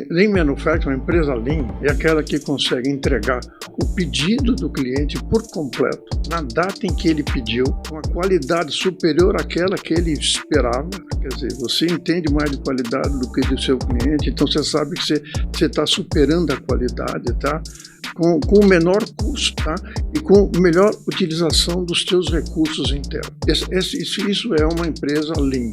Lean Manufacturing, uma empresa Lean, é aquela que consegue entregar o pedido do cliente por completo, na data em que ele pediu, com a qualidade superior àquela que ele esperava. Quer dizer, você entende mais de qualidade do que do seu cliente, então você sabe que você está superando a qualidade, tá? Com o menor custo, tá? E com a melhor utilização dos seus recursos internos. Isso é uma empresa Lean.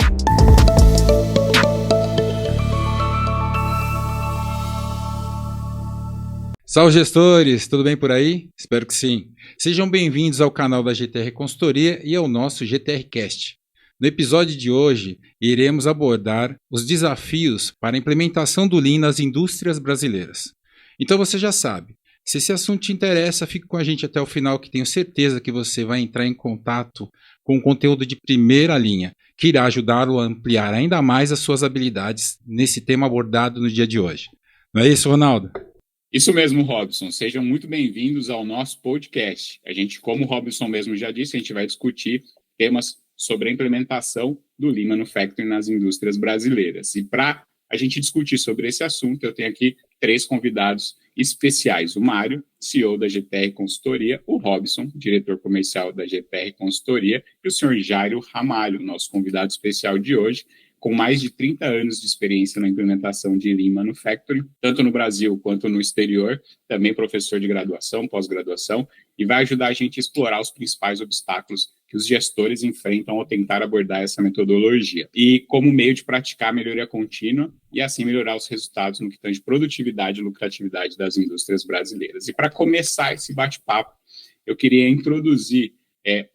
Salve, gestores! Tudo bem por aí? Espero que sim. Sejam bem-vindos ao canal da GTR Consultoria e ao nosso GTR Cast. No episódio de hoje, iremos abordar os desafios para a implementação do Lean nas indústrias brasileiras. Então você já sabe, se esse assunto te interessa, fique com a gente até o final, que tenho certeza que você vai entrar em contato com conteúdo de primeira linha, que irá ajudá-lo a ampliar ainda mais as suas habilidades nesse tema abordado no dia de hoje. Não é isso, Ronaldo? Isso mesmo, Robson. Sejam muito bem-vindos ao nosso podcast. Como o Robson mesmo já disse, a gente vai discutir temas sobre a implementação do Lean Manufacturing nas indústrias brasileiras. E para a gente discutir sobre esse assunto, eu tenho aqui 3 convidados especiais. O Mário, CEO da GTR Consultoria, o Robson, diretor comercial da GTR Consultoria, e o senhor Jairo Ramalho, nosso convidado especial de hoje, com mais de 30 anos de experiência na implementação de Lean Manufacturing, tanto no Brasil quanto no exterior, também professor de graduação, pós-graduação, e vai ajudar a gente a explorar os principais obstáculos que os gestores enfrentam ao tentar abordar essa metodologia, e como meio de praticar a melhoria contínua e assim melhorar os resultados no que tange produtividade e lucratividade das indústrias brasileiras. E para começar esse bate-papo, eu queria introduzir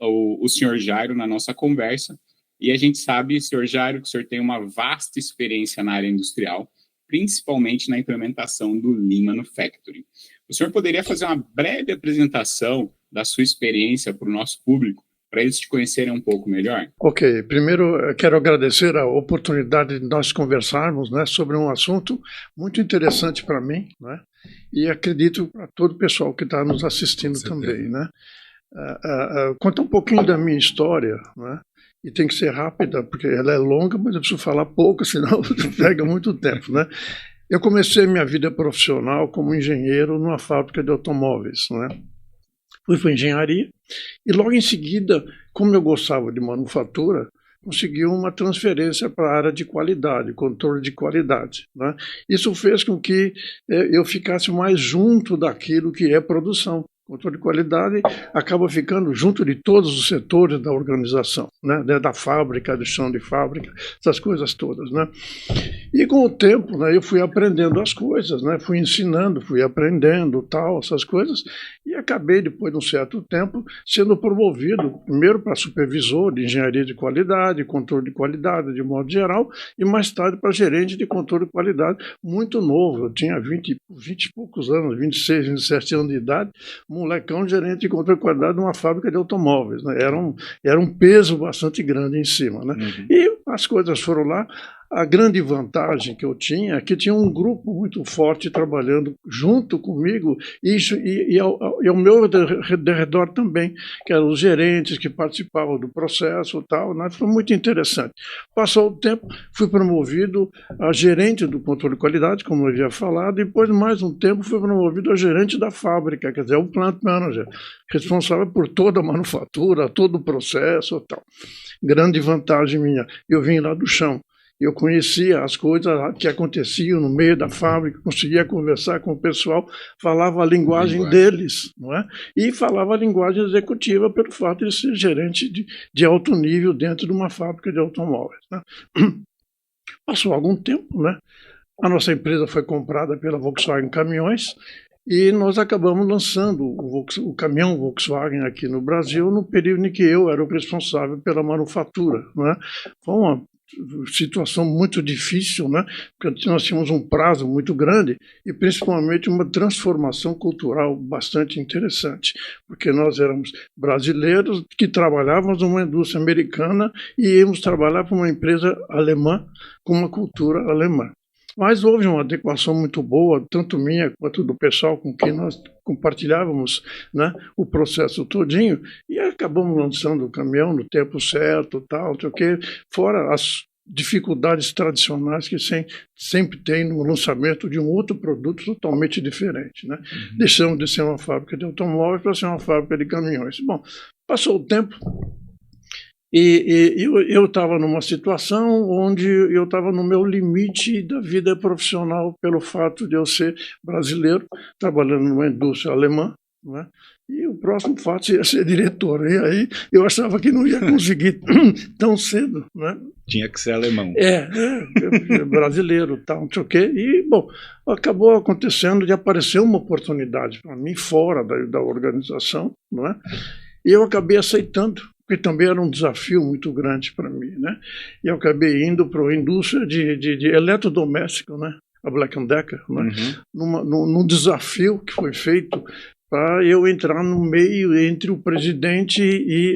o senhor Jairo na nossa conversa. E a gente sabe, senhor Jairo, que o senhor tem uma vasta experiência na área industrial, principalmente na implementação do Lean Manufacturing. O senhor poderia fazer uma breve apresentação da sua experiência para o nosso público, para eles te conhecerem um pouco melhor? Ok, primeiro eu quero agradecer a oportunidade de nós conversarmos, né, sobre um assunto muito interessante para mim, né, e acredito para todo o pessoal que está nos assistindo também, né. Contar um pouquinho da minha história, né. E tem que ser rápida, porque ela é longa, mas eu preciso falar pouco, senão pega muito tempo, né? Eu comecei minha vida profissional como engenheiro numa fábrica de automóveis, né? Fui para engenharia e logo em seguida, como eu gostava de manufatura, consegui uma transferência para a área de qualidade, controle de qualidade, né? Isso fez com que eu ficasse mais junto daquilo que é produção. Controle de qualidade acaba ficando junto de todos os setores da organização, né? Da fábrica, do chão de fábrica, essas coisas todas, né? E com o tempo, né, eu fui aprendendo as coisas, né? Fui ensinando, fui aprendendo, tal, essas coisas, e acabei, depois de um certo tempo, sendo promovido, primeiro para supervisor de engenharia de qualidade, controle de qualidade de modo geral, e mais tarde para gerente de controle de qualidade, muito novo. Eu tinha 20 e poucos anos, 26, 27 anos de idade, molecão gerente de controle de qualidade de uma fábrica de automóveis, né? Era um peso bastante grande em cima, né? Uhum. E as coisas foram lá. A grande vantagem que eu tinha é que tinha um grupo muito forte trabalhando junto comigo e ao meu redor também, que eram os gerentes que participavam do processo e tal, né? Foi muito interessante. Passou o tempo, fui promovido a gerente do controle de qualidade, como eu havia falado, e depois de mais um tempo fui promovido a gerente da fábrica, quer dizer, o plant manager, responsável por toda a manufatura, todo o processo e tal. Grande vantagem minha, eu vim lá do chão. Eu conhecia as coisas que aconteciam no meio da fábrica, conseguia conversar com o pessoal, falava a linguagem deles, não é? E falava a linguagem executiva pelo fato de ser gerente de alto nível dentro de uma fábrica de automóveis, né? Passou algum tempo, né? A nossa empresa foi comprada pela Volkswagen Caminhões e nós acabamos lançando o caminhão Volkswagen aqui no Brasil no período em que eu era o responsável pela manufatura, não é? Foi uma situação muito difícil, né? Porque nós tínhamos um prazo muito grande e principalmente uma transformação cultural bastante interessante, porque nós éramos brasileiros que trabalhávamos numa indústria americana e íamos trabalhar para uma empresa alemã com uma cultura alemã. Mas houve uma adequação muito boa, tanto minha quanto do pessoal com quem nós compartilhávamos, né, o processo todinho, e acabamos lançando o caminhão no tempo certo, tal, fora as dificuldades tradicionais que sempre tem no lançamento de um outro produto totalmente diferente, né? Deixamos de ser uma fábrica de automóveis para ser uma fábrica de caminhões. Bom, passou o tempo e eu estava numa situação onde eu estava no meu limite da vida profissional pelo fato de eu ser brasileiro, trabalhando numa indústria alemã, né? E o próximo fato ia ser diretor. E aí eu achava que não ia conseguir tão cedo, né? Tinha que ser alemão. Brasileiro, tal, não sei o quê. E, bom, acabou acontecendo de aparecer uma oportunidade para mim fora da organização, não é? E eu acabei aceitando, porque também era um desafio muito grande para mim, né? E eu acabei indo para a indústria de eletrodoméstico, né? A Black & Decker, né? Num desafio que foi feito para eu entrar no meio entre o presidente e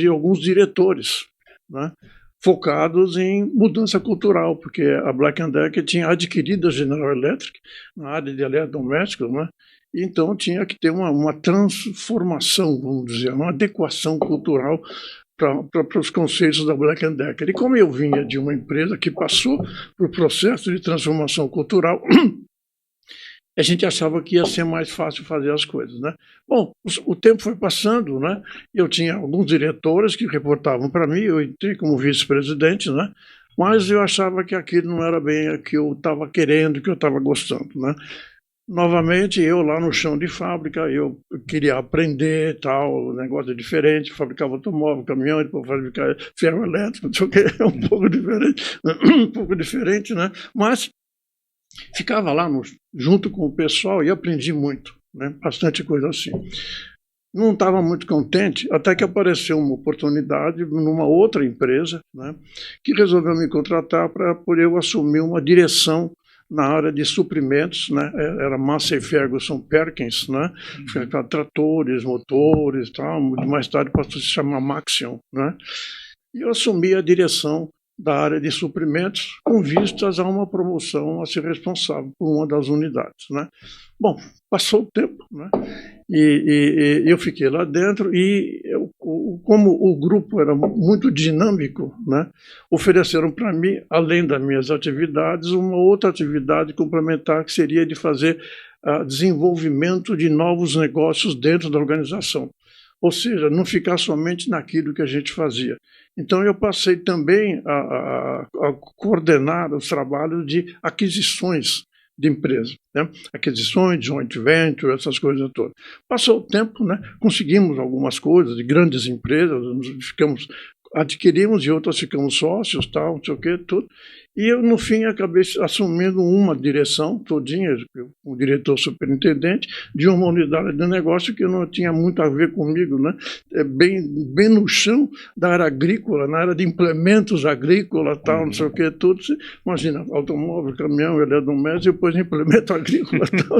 alguns diretores, né? Focados em mudança cultural, porque a Black & Decker tinha adquirido a General Electric na área de eletrodomésticos, né? Então tinha que ter uma transformação, vamos dizer, uma adequação cultural para os conceitos da Black & Decker. E como eu vinha de uma empresa que passou por processo de transformação cultural, a gente achava que ia ser mais fácil fazer as coisas, né? Bom, o tempo foi passando, né? Eu tinha alguns diretores que reportavam para mim, eu entrei como vice-presidente, né? Mas eu achava que aquilo não era bem o que eu estava querendo, que eu estava gostando, né? Novamente, eu lá no chão de fábrica, eu queria aprender tal, negócio diferente, fabricava automóvel, caminhão, depois fabricava ferro elétrico, não sei o que, é um pouco diferente, né? Mas ficava lá junto com o pessoal e aprendi muito, né? Bastante coisa assim. Não estava muito contente, até que apareceu uma oportunidade numa outra empresa, né? Que resolveu me contratar para eu assumir uma direção na área de suprimentos, né? Era Massey Ferguson Perkins, né? Tratores, motores, tal. Mais tarde passou a se chamar Maxion, né? E eu assumi a direção da área de suprimentos com vistas a uma promoção a ser responsável por uma das unidades, né? Bom, passou o tempo, né? E eu fiquei lá dentro e como o grupo era muito dinâmico, né? Ofereceram para mim, além das minhas atividades, uma outra atividade complementar que seria de fazer desenvolvimento de novos negócios dentro da organização. Ou seja, não ficar somente naquilo que a gente fazia. Então, eu passei também a coordenar os trabalhos de aquisições de empresa, né? Aquisições, joint venture, essas coisas todas. Passou o tempo, né? Conseguimos algumas coisas de grandes empresas, adquirimos e outras ficamos sócios, tal, não sei o que, tudo. E eu, no fim, acabei assumindo uma direção todinha, o diretor superintendente, de uma unidade de negócio que não tinha muito a ver comigo, né? Bem no chão da área agrícola, na área de implementos agrícolas, tal, não sei o que, tudo. Imagina, automóvel, caminhão, eletrodoméstico, e depois implemento agrícola, tal.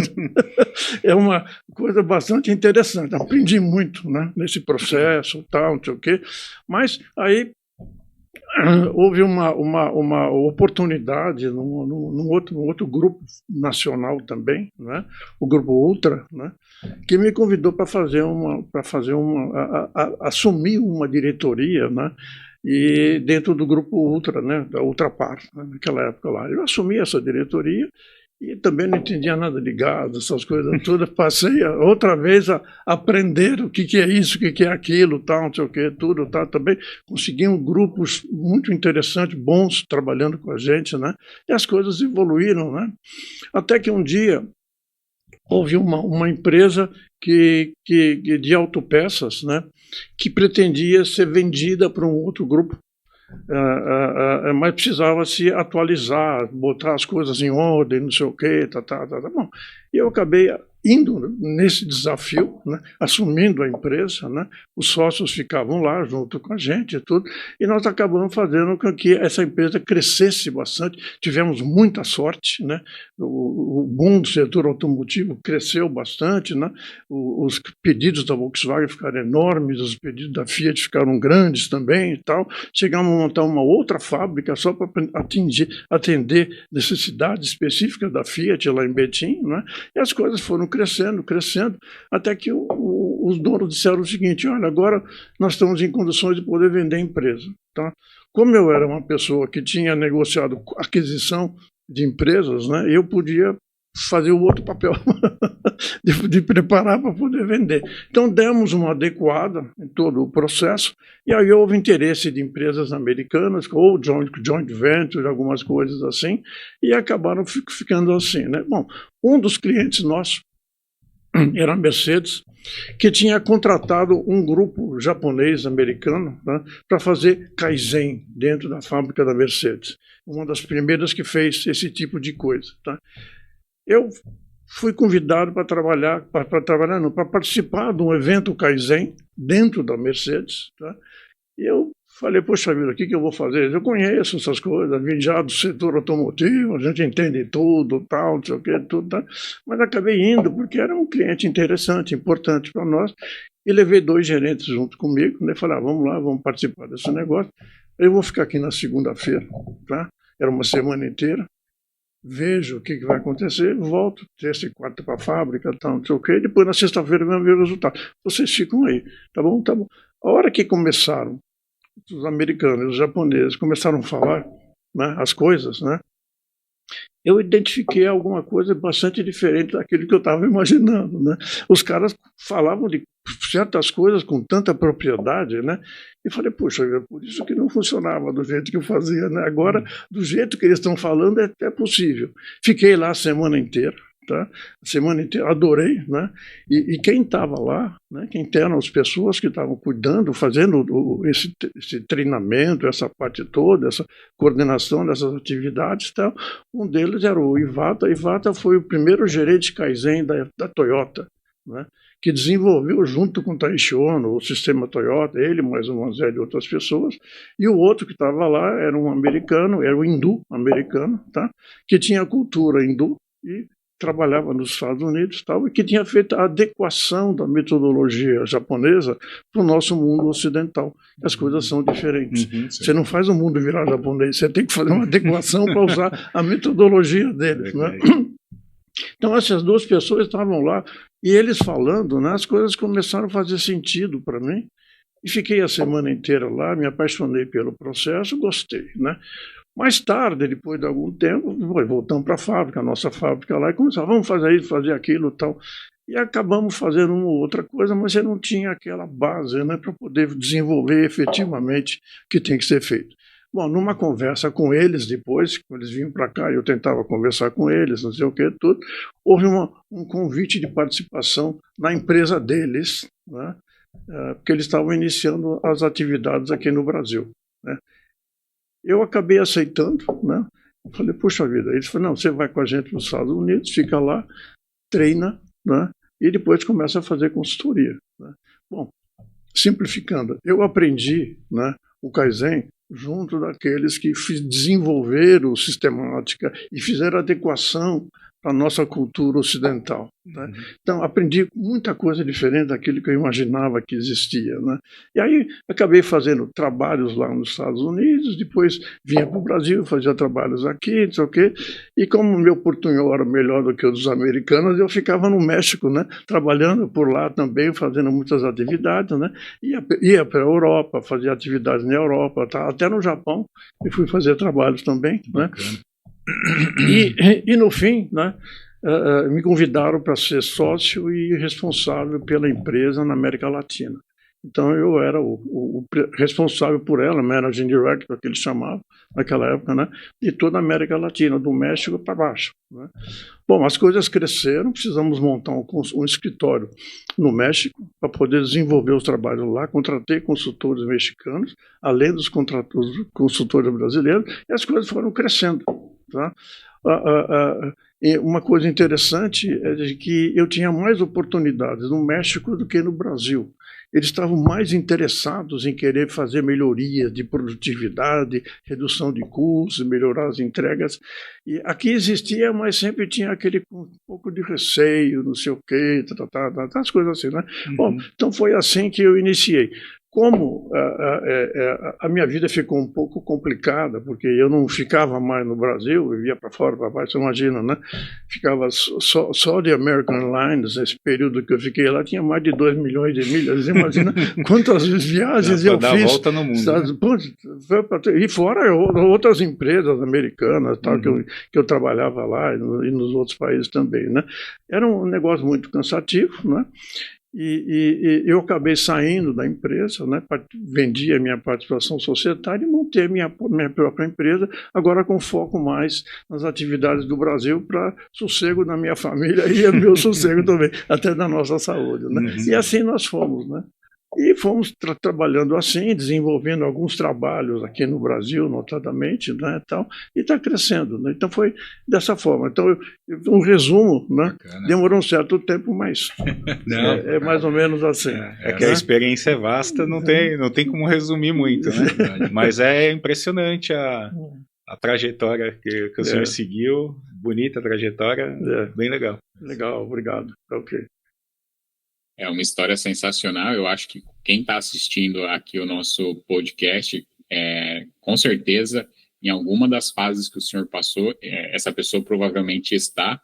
É uma coisa bastante interessante. Aprendi muito, né? Nesse processo, tal, não sei o que. Mas aí houve uma oportunidade num outro grupo nacional também, né? O Grupo Ultra, né? Que me convidou para assumir uma diretoria, né? E dentro do Grupo Ultra, né? Da Ultrapar, né? Naquela época lá. Eu assumi essa diretoria e também não entendia nada de gás, essas coisas todas. Passei outra vez a aprender o que é isso, o que é aquilo, tal, não sei o que, tudo, tal. Também conseguimos grupos muito interessantes, bons, trabalhando com a gente, né? E as coisas evoluíram, né? Até que um dia houve uma empresa de autopeças, né? Que pretendia ser vendida para um outro grupo. Mas precisava se atualizar, botar as coisas em ordem, não sei o quê, Bom, e eu acabei indo nesse desafio, né, assumindo a empresa, né, os sócios ficavam lá junto com a gente e tudo, e nós acabamos fazendo com que essa empresa crescesse bastante. Tivemos muita sorte, né, o boom do setor automotivo cresceu bastante, né, os pedidos da Volkswagen ficaram enormes, os pedidos da Fiat ficaram grandes também e tal. Chegamos a montar uma outra fábrica só para atender necessidades específicas da Fiat lá em Betim, né, e as coisas foram crescendo, até que os donos disseram o seguinte: olha, agora nós estamos em condições de poder vender a empresa. Tá? Como eu era uma pessoa que tinha negociado aquisição de empresas, né, eu podia fazer o outro papel de preparar para poder vender. Então demos uma adequada em todo o processo, e aí houve interesse de empresas americanas, ou joint venture, algumas coisas assim, e acabaram ficando assim, né? Bom, um dos clientes nossos era a Mercedes, que tinha contratado um grupo japonês-americano, né, para fazer Kaizen dentro da fábrica da Mercedes. Uma das primeiras que fez esse tipo de coisa. Tá? Eu fui convidado para para participar de um evento Kaizen dentro da Mercedes. Tá? E eu falei, poxa vida, o que eu vou fazer? Eu conheço essas coisas, vim já do setor automotivo, a gente entende tudo, tal, não sei o que, tudo, tá? Mas acabei indo porque era um cliente interessante, importante para nós, e levei 2 gerentes junto comigo, né? Falei, vamos lá, vamos participar desse negócio. Eu vou ficar aqui na segunda-feira, tá? Era uma semana inteira. Vejo o que vai acontecer, volto, terça e quarta para a fábrica, tal, não sei o quê, e depois na sexta-feira vamos ver o resultado. Vocês ficam aí, tá bom? Tá bom. A hora que começaram, os americanos, os japoneses, começaram a falar, né, as coisas, né, eu identifiquei alguma coisa bastante diferente daquilo que eu estava imaginando, né? Os caras falavam de certas coisas com tanta propriedade, né? E falei, puxa, por isso que não funcionava do jeito que eu fazia, né? Agora, do jeito que eles estão falando, é até possível. Fiquei lá a semana inteira, tá? A semana inteira, adorei, né? E quem estava lá, né? Quem eram as pessoas que estavam cuidando, fazendo esse treinamento, essa parte toda, essa coordenação dessas atividades, tal. Um deles era o Iwata. Iwata foi o primeiro gerente Kaizen da Toyota, né? Que desenvolveu junto com o Taiichi Ohno o sistema Toyota, ele mais uma série de outras pessoas, e o outro que estava lá era um americano, era o hindu americano, tá? Que tinha a cultura hindu e trabalhava nos Estados Unidos tal, e que tinha feito a adequação da metodologia japonesa para o nosso mundo ocidental. As coisas são diferentes. Você não faz o mundo virar japonês, você tem que fazer uma adequação para usar a metodologia deles. Né? Então essas 2 pessoas estavam lá, e eles falando, né, as coisas começaram a fazer sentido para mim, e fiquei a semana inteira lá, me apaixonei pelo processo, gostei, né? Mais tarde, depois de algum tempo, voltamos para a fábrica, a nossa fábrica lá, e começamos, vamos fazer isso, fazer aquilo e tal. E acabamos fazendo uma ou outra coisa, mas você não tinha aquela base, né, para poder desenvolver efetivamente o que tem que ser feito. Bom, numa conversa com eles depois, quando eles vinham para cá, eu tentava conversar com eles, não sei o que, tudo, houve um convite de participação na empresa deles, né, porque eles estavam iniciando as atividades aqui no Brasil, né. Eu acabei aceitando, né? Falei, puxa vida. Eles falaram, não, você vai com a gente nos Estados Unidos, fica lá, treina, né? E depois começa a fazer consultoria. Né? Bom, simplificando, eu aprendi, né, o Kaizen junto daqueles que desenvolveram sistemática e fizeram adequação para a nossa cultura ocidental. Né? Então, aprendi muita coisa diferente daquilo que eu imaginava que existia. Né? E aí, acabei fazendo trabalhos lá nos Estados Unidos, depois vinha para o Brasil, fazia trabalhos aqui, não sei o quê, e como o meu portunhol era melhor do que o dos americanos, eu ficava no México, né? Trabalhando por lá também, fazendo muitas atividades, né? Ia para a Europa, fazia atividades na Europa, tá? Até no Japão, e fui fazer trabalhos também. Né? E no fim, né, me convidaram para ser sócio e responsável pela empresa na América Latina. Então eu era o responsável por ela, Managing Director, que eles chamavam naquela época, né, de toda a América Latina, do México para baixo. Né. Bom, as coisas cresceram, precisamos montar um escritório no México para poder desenvolver os trabalhos lá. Contratei consultores mexicanos, além dos consultores brasileiros, e as coisas foram crescendo. Tá? E uma coisa interessante é de que eu tinha mais oportunidades no México do que no Brasil. Eles estavam mais interessados em querer fazer melhorias de produtividade, redução de custos, melhorar as entregas. E aqui existia, mas sempre tinha aquele um pouco de receio, não sei o quê, as coisas assim, né? Bom, então foi assim que eu iniciei. como a minha vida ficou um pouco complicada, porque eu não ficava mais no Brasil, eu ia para fora, para baixo, você imagina, né? Ficava só de American Airlines, esse período que eu fiquei lá, tinha mais de 2 milhões de milhas. Você imagina quantas viagens eu fiz. Volta no mundo, né? E fora outras empresas americanas, tal, que eu trabalhava lá e nos outros países também, né? Era um negócio muito cansativo, né? E eu acabei saindo da empresa, né, vendi a minha participação societária e montei a minha própria empresa, agora com foco mais nas atividades do Brasil para sossego da minha família e meu sossego também, até da nossa saúde. Né? E assim nós fomos, né? E fomos trabalhando assim, desenvolvendo alguns trabalhos aqui no Brasil, notadamente, né, tal, e está crescendo. Né? Então foi dessa forma. Então, um resumo, né, demorou um certo tempo, mas é mais ou menos assim. É que a experiência é vasta, não tem como resumir muito, né? Mas é impressionante a trajetória que o senhor seguiu, bonita trajetória, bem legal. Legal, obrigado. Ok. É uma história sensacional. Eu acho que quem está assistindo aqui o nosso podcast, com certeza, em alguma das fases que o senhor passou, essa pessoa provavelmente está,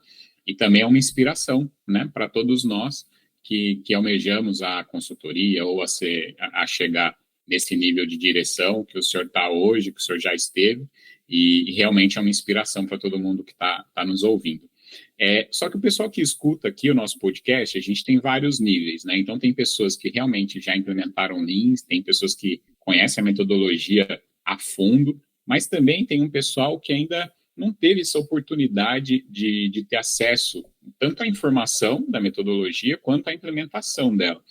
e também é uma inspiração, né, para todos nós que almejamos a consultoria ou a chegar nesse nível de direção que o senhor está hoje, que o senhor já esteve, e realmente é uma inspiração para todo mundo que está nos ouvindo. Só que o pessoal que escuta aqui o nosso podcast, a gente tem vários níveis, né? Então tem pessoas que realmente já implementaram Lean, tem pessoas que conhecem a metodologia a fundo, mas também tem um pessoal que ainda não teve essa oportunidade de ter acesso tanto à informação da metodologia quanto à implementação dela.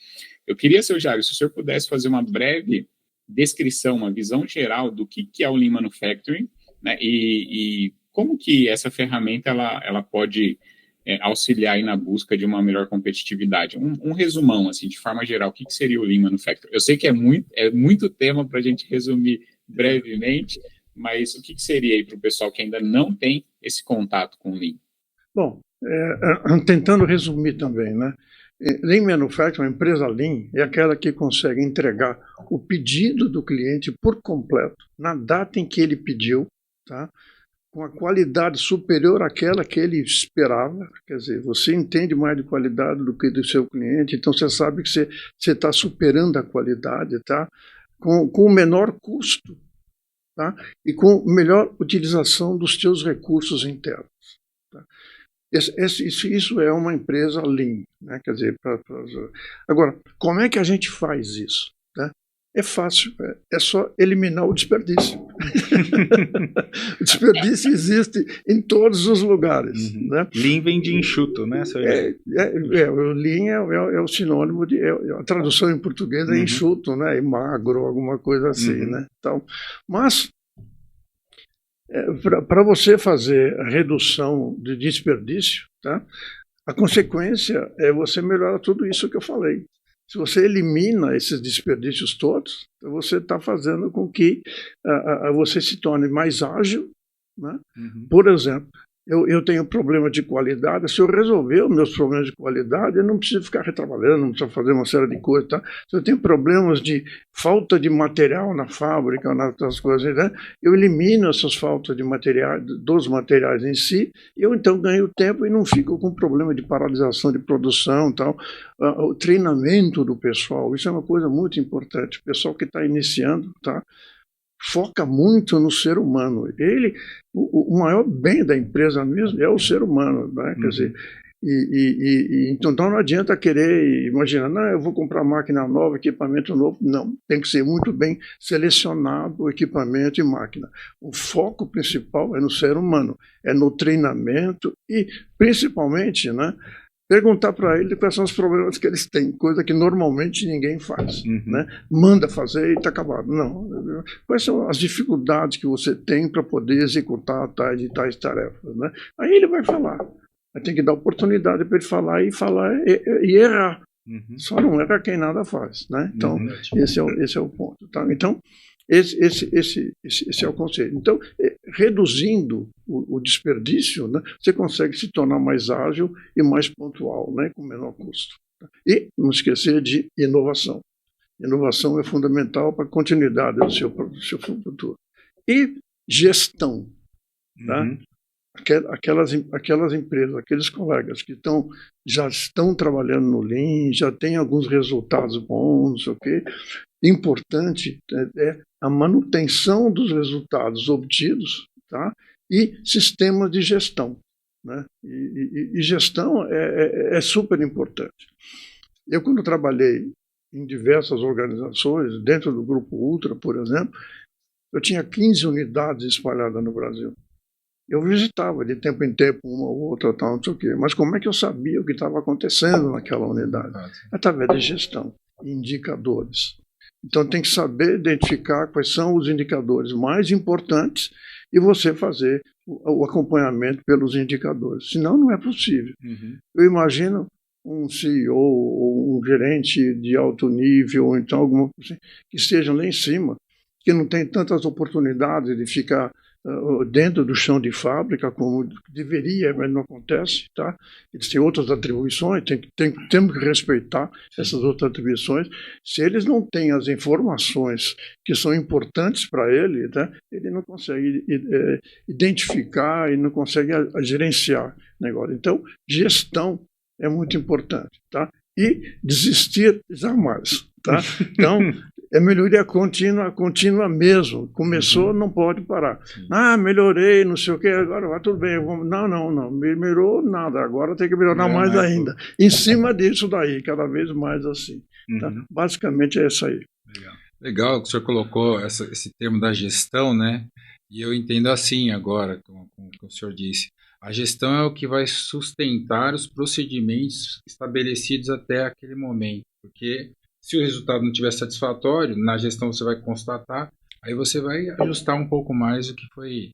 Eu queria, seu Jairo, se o senhor pudesse fazer uma breve descrição, uma visão geral do que é o Lean Manufacturing, né? E como que essa ferramenta ela pode auxiliar aí na busca de uma melhor competitividade? Um resumão, assim, de forma geral, o que seria o Lean Manufacturing? Eu sei que é muito tema para a gente resumir brevemente, mas o que seria aí para o pessoal que ainda não tem esse contato com o Lean? Bom, tentando resumir também, né? Lean Manufacturing, a empresa Lean, é aquela que consegue entregar o pedido do cliente por completo, na data em que ele pediu, tá? Com a qualidade superior àquela que ele esperava. Quer dizer, você entende mais de qualidade do que do seu cliente, então você sabe que você está superando a qualidade, tá? Com o menor custo, tá? E com melhor utilização dos seus recursos internos. Tá? Isso é uma empresa Lean, né? Quer dizer, agora, como é que a gente faz isso? Tá? É fácil, é só eliminar o desperdício. O desperdício existe em todos os lugares. Né? Lean vem de enxuto, né? O Lean é o sinônimo de... a tradução em português é enxuto, né? E magro, alguma coisa assim. Né? Então, mas, para você fazer a redução de desperdício, tá? A consequência é você melhorar tudo isso que eu falei. Se você elimina esses desperdícios todos, você está fazendo com que você se torne mais ágil. Né? Por exemplo, eu tenho problema de qualidade. Se eu resolver os meus problemas de qualidade, eu não preciso ficar retrabalhando, não preciso fazer uma série de coisas. Tá? Se eu tenho problemas de falta de material na fábrica, nas coisas, né? Eu elimino essas faltas de material, dos materiais em si, e eu então ganho tempo e não fico com problema de paralisação de produção. Tal. O treinamento do pessoal, isso é uma coisa muito importante. O pessoal que está iniciando, tá? Foca muito no ser humano. O maior bem da empresa mesmo é o ser humano, né? Quer dizer, então não adianta querer imaginar, não, eu vou comprar máquina nova, equipamento novo. Não, tem que ser muito bem selecionado o equipamento e máquina. O foco principal é no ser humano, é no treinamento e, principalmente, né, perguntar para ele quais são os problemas que eles têm, coisa que normalmente ninguém faz. Né? Manda fazer e está acabado. Não. Quais são as dificuldades que você tem para poder executar tais tarefas? Né? Aí ele vai falar. Aí tem que dar oportunidade para ele falar e errar. Só não erra quem nada faz. Né? Então, esse é o ponto. Tá? Então, esse é o conceito. Então, reduzindo o desperdício, né, você consegue se tornar mais ágil e mais pontual, né, com menor custo. E não esquecer de inovação. Inovação é fundamental para a continuidade do seu futuro. E gestão. Tá? Aquelas empresas, aqueles colegas que já estão trabalhando no Lean, já têm alguns resultados bons, não sei o quê. Importante é a manutenção dos resultados obtidos, tá? E sistemas de gestão. Né? E gestão é super importante. Eu, quando trabalhei em diversas organizações, dentro do Grupo Ultra, por exemplo, eu tinha 15 unidades espalhadas no Brasil. Eu visitava de tempo em tempo uma ou outra, tal, não sei o quê. Mas como é que eu sabia o que estava acontecendo naquela unidade? Através de gestão, indicadores. Então tem que saber identificar quais são os indicadores mais importantes e você fazer o acompanhamento pelos indicadores. Senão não é possível. Eu imagino um CEO ou um gerente de alto nível, ou então alguma coisa assim, que estejam lá em cima, que não tem tantas oportunidades de ficar dentro do chão de fábrica, como deveria, mas não acontece, tá? Eles têm outras atribuições, temos que respeitar essas outras atribuições. Se eles não têm as informações que são importantes para ele, tá? Ele não consegue identificar e não consegue gerenciar o negócio. Então, gestão é muito importante, tá? E desistir jamais, tá? Então, é melhoria contínua mesmo. Começou, não pode parar. Melhorei, não sei o quê, agora vai tudo bem. Não melhorou nada, agora tem que melhorar mais ainda. Em cima disso daí, cada vez mais assim. Tá? Basicamente é isso aí. Legal que o senhor colocou esse termo da gestão, né? E eu entendo assim agora, como o senhor disse. A gestão é o que vai sustentar os procedimentos estabelecidos até aquele momento, porque se o resultado não estiver satisfatório, na gestão você vai constatar, aí você vai ajustar um pouco mais o que foi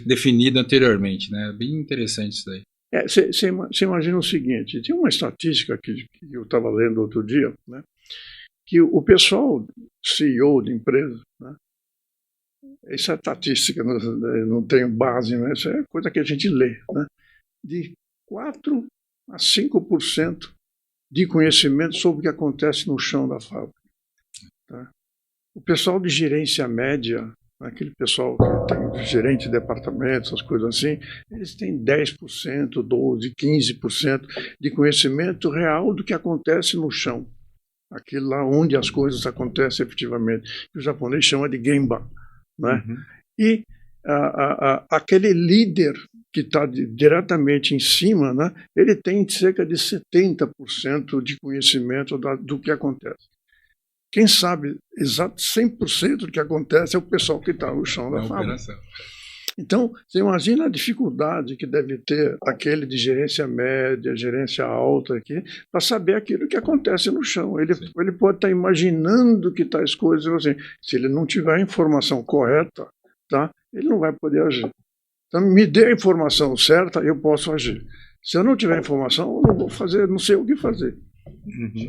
definido anteriormente, né? Bem interessante isso daí. Você imagina o seguinte, tem uma estatística que eu estava lendo outro dia, né? Que o pessoal, CEO de empresa, né? Essa estatística não tem base, né? Isso é coisa que a gente lê, né? De 4 a 5% de conhecimento sobre o que acontece no chão da fábrica. Tá? O pessoal de gerência média, aquele pessoal que tem gerente de departamento, essas coisas assim, eles têm 10%, 12%, 15% de conhecimento real do que acontece no chão. Aquilo lá onde as coisas acontecem efetivamente, que o japonês chama de Gemba. Né? E aquele líder que está diretamente em cima, né, ele tem cerca de 70% de conhecimento do que acontece. Quem sabe exato 100% do que acontece é o pessoal que está no chão da fábrica. Então, você imagina a dificuldade que deve ter aquele de gerência média, gerência alta aqui, para saber aquilo que acontece no chão. Ele pode estar imaginando que tais coisas, assim, se ele não tiver a informação correta, tá, ele não vai poder agir. Então, me dê a informação certa, eu posso agir. Se eu não tiver informação, eu não vou fazer, não sei o que fazer.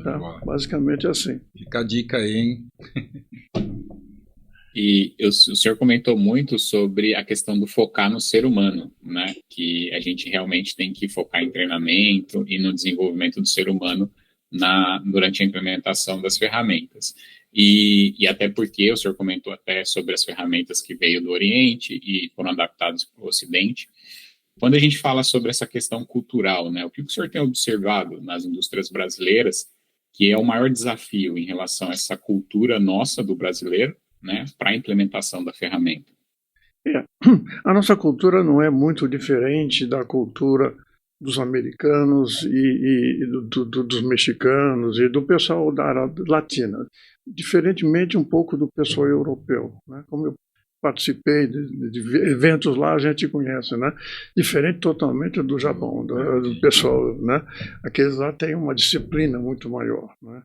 Tá? Basicamente é assim. Fica a dica aí, hein? E o senhor comentou muito sobre a questão do focar no ser humano, né? Que a gente realmente tem que focar em treinamento e no desenvolvimento do ser humano durante a implementação das ferramentas. E até porque o senhor comentou até sobre as ferramentas que veio do Oriente e foram adaptadas para o Ocidente. Quando a gente fala sobre essa questão cultural, né? O que o senhor tem observado nas indústrias brasileiras que é o maior desafio em relação a essa cultura nossa do brasileiro, né, para a implementação da ferramenta? A nossa cultura não é muito diferente da cultura dos americanos e dos mexicanos e do pessoal da área latina, diferentemente um pouco do pessoal europeu, né? Como eu participei de eventos lá, a gente conhece, né? Diferente totalmente do Japão, do pessoal, né? Aqueles lá têm uma disciplina muito maior, né?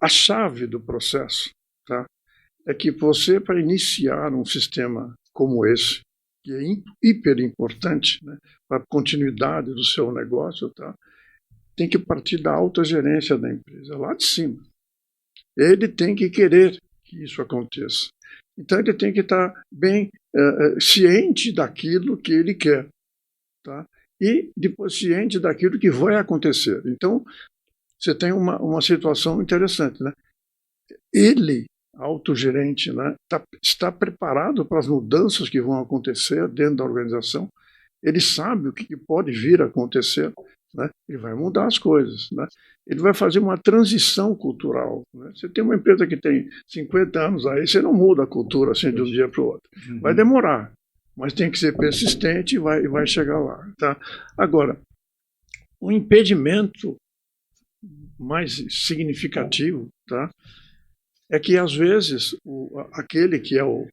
A chave do processo, tá, é que você, para iniciar um sistema como esse, que é hiper importante, né, para a continuidade do seu negócio, tá, tem que partir da alta gerência da empresa, lá de cima. Ele tem que querer que isso aconteça. Então, ele tem que estar bem ciente daquilo que ele quer. Tá? e depois ciente daquilo que vai acontecer. Então, você tem uma situação interessante, né? Ele, autogerente, né, está preparado para as mudanças que vão acontecer dentro da organização. Ele sabe o que pode vir a acontecer, né? Ele vai mudar as coisas, né? Ele vai fazer uma transição cultural, né? Você tem uma empresa que tem 50 anos aí, você não muda a cultura assim de um dia para o outro. Vai demorar, mas tem que ser persistente e vai chegar lá. Tá? Agora, o impedimento mais significativo, tá, é que, às vezes, aquele que é o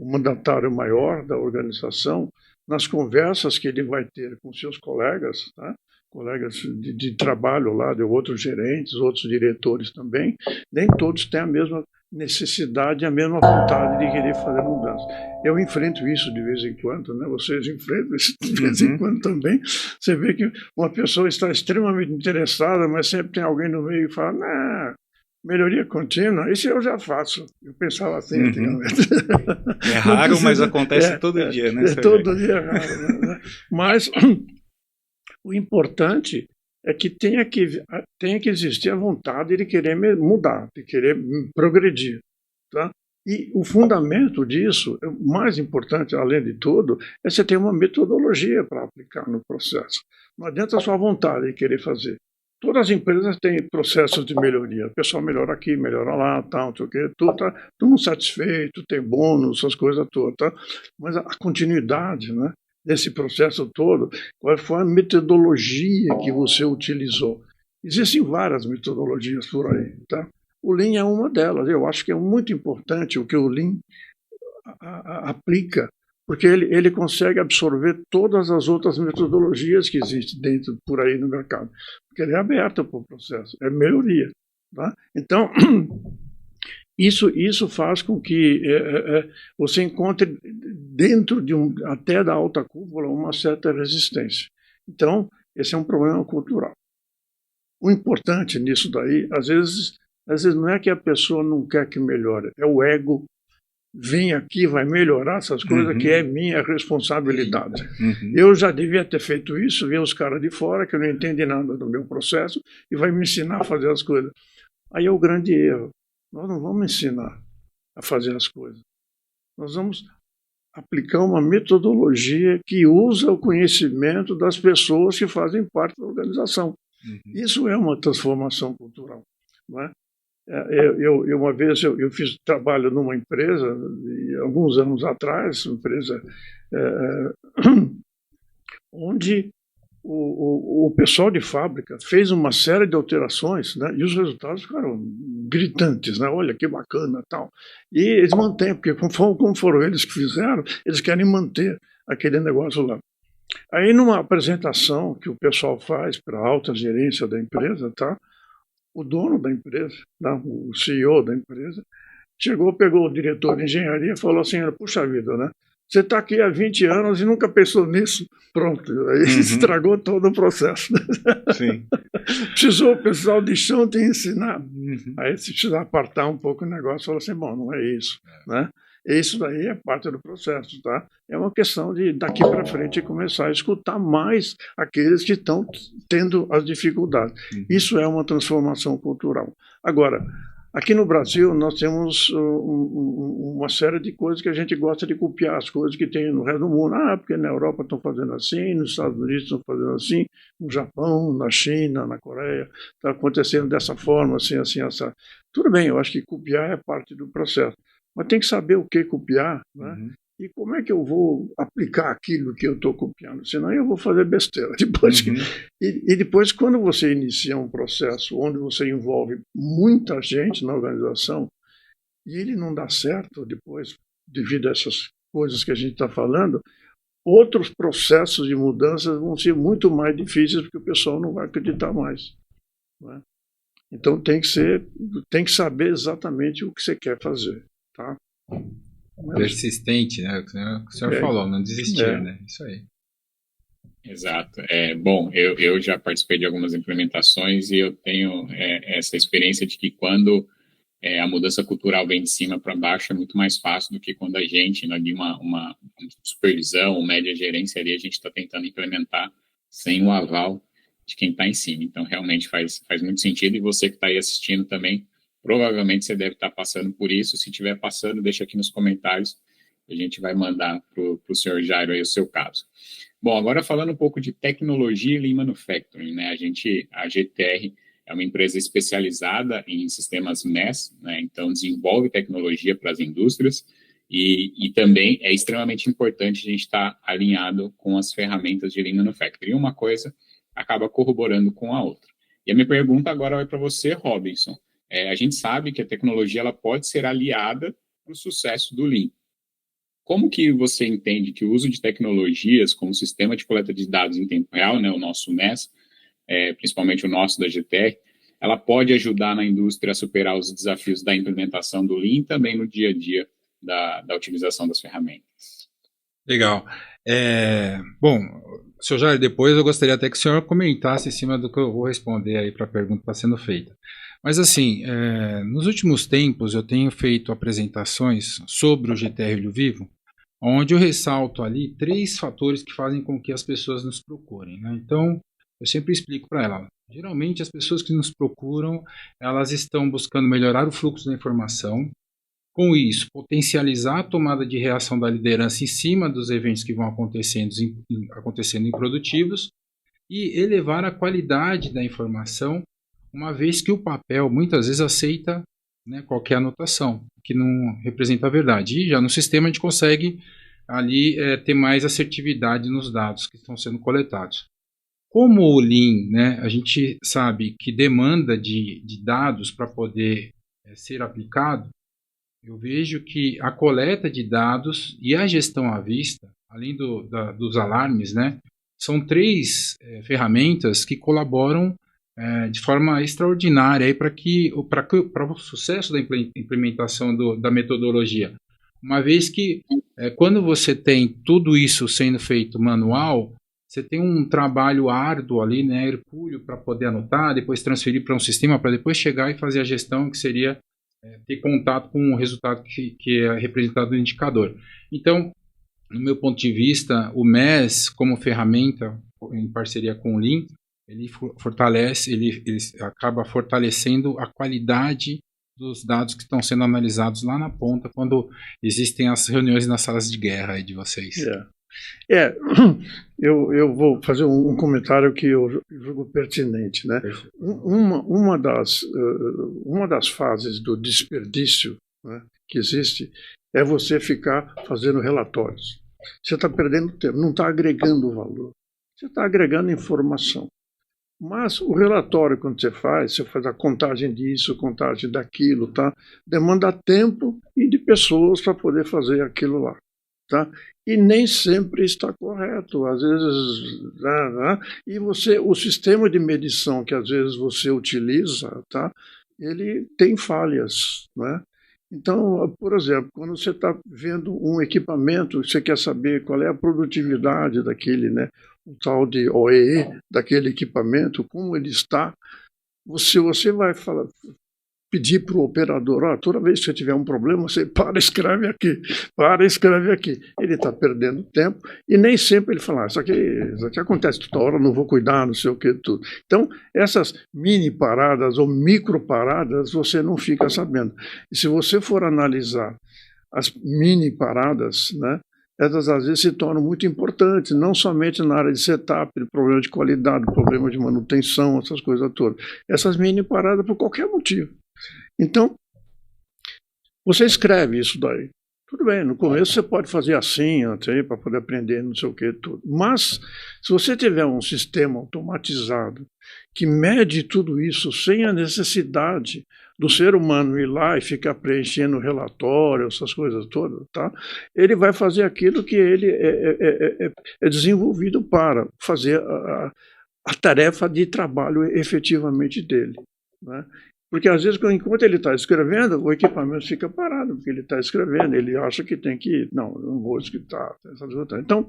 mandatário maior da organização, nas conversas que ele vai ter com seus colegas, tá, colegas de trabalho lá, de outros gerentes, outros diretores também, nem todos têm a mesma necessidade, a mesma vontade de querer fazer mudança. Eu enfrento isso de vez em quando, né? Vocês enfrentam isso de vez em quando também. Você vê que uma pessoa está extremamente interessada, mas sempre tem alguém no meio que fala, não, melhoria contínua, isso eu já faço. Eu pensava assim antigamente. É raro, mas acontece todo dia, né? Todo dia é raro. Né? Mas o importante é que tenha que existir a vontade de querer mudar, de querer progredir. Tá? E o fundamento disso, o mais importante, além de tudo, é você ter uma metodologia para aplicar no processo. Não adianta só a vontade de querer fazer. Todas as empresas têm processos de melhoria. O pessoal melhora aqui, melhora lá, tal, tudo está todo satisfeito, tem bônus, essas coisas todas. Tá? Mas a continuidade, né, desse processo todo, qual foi a metodologia que você utilizou? Existem várias metodologias por aí. Tá? O Lean é uma delas. Eu acho que é muito importante o que o Lean aplica, porque ele consegue absorver todas as outras metodologias que existem dentro, por aí no mercado. Porque ele é aberto para o processo, é melhoria. Tá? Então, isso faz com que você encontre dentro até da alta cúpula uma certa resistência. Então, esse é um problema cultural. O importante nisso daí, às vezes não é que a pessoa não quer que melhore, é o ego. Vem aqui, vai melhorar essas coisas, que é minha responsabilidade. Eu já devia ter feito isso, ver os caras de fora, que não entendem nada do meu processo, e vai me ensinar a fazer as coisas. Aí é o grande erro. Nós não vamos ensinar a fazer as coisas. Nós vamos aplicar uma metodologia que usa o conhecimento das pessoas que fazem parte da organização. Isso é uma transformação cultural. Não é? Uma vez eu fiz trabalho numa empresa, alguns anos atrás, uma empresa onde o pessoal de fábrica fez uma série de alterações, né, e os resultados ficaram gritantes, né, olha que bacana tal. E eles mantêm, porque como foram eles que fizeram, eles querem manter aquele negócio lá. Aí numa apresentação que o pessoal faz para a alta gerência da empresa, tá? O dono da empresa, o CEO da empresa, chegou, pegou o diretor de engenharia e falou assim, puxa vida, né? Você está aqui há 20 anos e nunca pensou nisso. Pronto, aí estragou todo o processo. Sim. Precisou o pessoal de chão te ensinar. Aí se precisar apartar um pouco o negócio, falou assim, bom, não é isso. Né? Isso daí é parte do processo. Tá? É uma questão de, daqui para frente, começar a escutar mais aqueles que estão tendo as dificuldades. Isso é uma transformação cultural. Agora, aqui no Brasil, nós temos uma série de coisas que a gente gosta de copiar, as coisas que tem no resto do mundo. Porque na Europa estão fazendo assim, nos Estados Unidos estão fazendo assim, no Japão, na China, na Coreia, está acontecendo dessa forma, assim, assim, assim. Tudo bem, eu acho que copiar é parte do processo, mas tem que saber o que copiar, né? E como é que eu vou aplicar aquilo que eu estou copiando? Senão eu vou fazer besteira. E depois, quando você inicia um processo onde você envolve muita gente na organização e ele não dá certo depois, devido a essas coisas que a gente está falando, outros processos de mudanças vão ser muito mais difíceis porque o pessoal não vai acreditar mais. Né? Então tem que saber exatamente o que você quer fazer. Tá? Persistente, né? O senhor falou, não desistir, né? Isso aí. Exato. Bom, eu já participei de algumas implementações e eu tenho essa experiência de que quando a mudança cultural vem de cima para baixo é muito mais fácil do que quando a gente, ali uma supervisão, média gerência ali, a gente está tentando implementar sem o aval de quem está em cima. Então, realmente faz muito sentido, e você que está aí assistindo também, provavelmente você deve estar passando por isso. Se estiver passando, deixa aqui nos comentários, a gente vai mandar para o senhor Jairo aí o seu caso. Bom, agora falando um pouco de tecnologia e Lean Manufacturing, né? A GTR é uma empresa especializada em sistemas MES, né? Então desenvolve tecnologia para as indústrias, e também é extremamente importante a gente estar alinhado com as ferramentas de Lean Manufacturing. Uma coisa acaba corroborando com a outra. E a minha pergunta agora vai para você, Robinson. A gente sabe que a tecnologia ela pode ser aliada para o sucesso do Lean. Como que você entende que o uso de tecnologias como sistema de coleta de dados em tempo real, né, o nosso MES, principalmente o nosso da GTR, ela pode ajudar na indústria a superar os desafios da implementação do Lean e também no dia a dia da utilização das ferramentas? Legal. Bom, senhor Jair, depois eu gostaria até que o senhor comentasse em cima do que eu vou responder aí para a pergunta que está sendo feita. Mas assim, nos últimos tempos eu tenho feito apresentações sobre o GTR Olho Vivo, onde eu ressalto ali 3 fatores que fazem com que as pessoas nos procurem, né? Então, eu sempre explico para ela. Geralmente as pessoas que nos procuram, elas estão buscando melhorar o fluxo da informação, com isso, potencializar a tomada de reação da liderança em cima dos eventos que vão acontecendo improdutivos e elevar a qualidade da informação, uma vez que o papel muitas vezes aceita, né, qualquer anotação, que não representa a verdade. E já no sistema a gente consegue ali ter mais assertividade nos dados que estão sendo coletados. Como o Lean, né, a gente sabe que demanda de dados para poder ser aplicado, eu vejo que a coleta de dados e a gestão à vista, além dos alarmes, né, são 3 ferramentas que colaboram de forma extraordinária para o sucesso da implementação da metodologia. Uma vez que, quando você tem tudo isso sendo feito manual, você tem um trabalho árduo ali, né, hercúleo, para poder anotar, depois transferir para um sistema, para depois chegar e fazer a gestão, que seria ter contato com o resultado que é representado no indicador. Então, no meu ponto de vista, o MES, como ferramenta, em parceria com o Lean, ele acaba fortalecendo a qualidade dos dados que estão sendo analisados lá na ponta, quando existem as reuniões nas salas de guerra aí de vocês. Eu vou fazer um comentário que eu julgo pertinente, né? Uma das fases do desperdício, né, que existe é você ficar fazendo relatórios. Você está perdendo tempo, não está agregando valor. Você está agregando informação. Mas o relatório, quando você faz a contagem disso, contagem daquilo, tá? Demanda tempo e de pessoas para poder fazer aquilo lá. Tá? E nem sempre está correto, às vezes, né? E o sistema de medição que às vezes você utiliza, tá? Ele tem falhas, né? Então, por exemplo, quando você está vendo um equipamento, você quer saber qual é a produtividade daquele, né, o tal de OEE daquele equipamento, como ele está, você vai pedir para o operador, toda vez que você tiver um problema, você escreve aqui. Ele está perdendo tempo e nem sempre ele fala, isso aqui acontece toda hora, não vou cuidar, não sei o que, tudo. Então, essas mini paradas ou micro paradas, você não fica sabendo. E se você for analisar as mini paradas, né, essas às vezes se tornam muito importantes, não somente na área de setup, problema de qualidade, problema de manutenção, essas coisas todas. Essas mini paradas por qualquer motivo. Então, você escreve isso daí. Tudo bem, no começo você pode fazer assim, para poder aprender, não sei o que, tudo. Mas, se você tiver um sistema automatizado que mede tudo isso sem a necessidade do ser humano ir lá e ficar preenchendo relatório, essas coisas todas, tá? Ele vai fazer aquilo que ele é desenvolvido para fazer a tarefa de trabalho efetivamente dele, né? Porque às vezes, enquanto ele está escrevendo, o equipamento fica parado, porque ele está escrevendo, ele acha que tem que, não vou escritar. Então,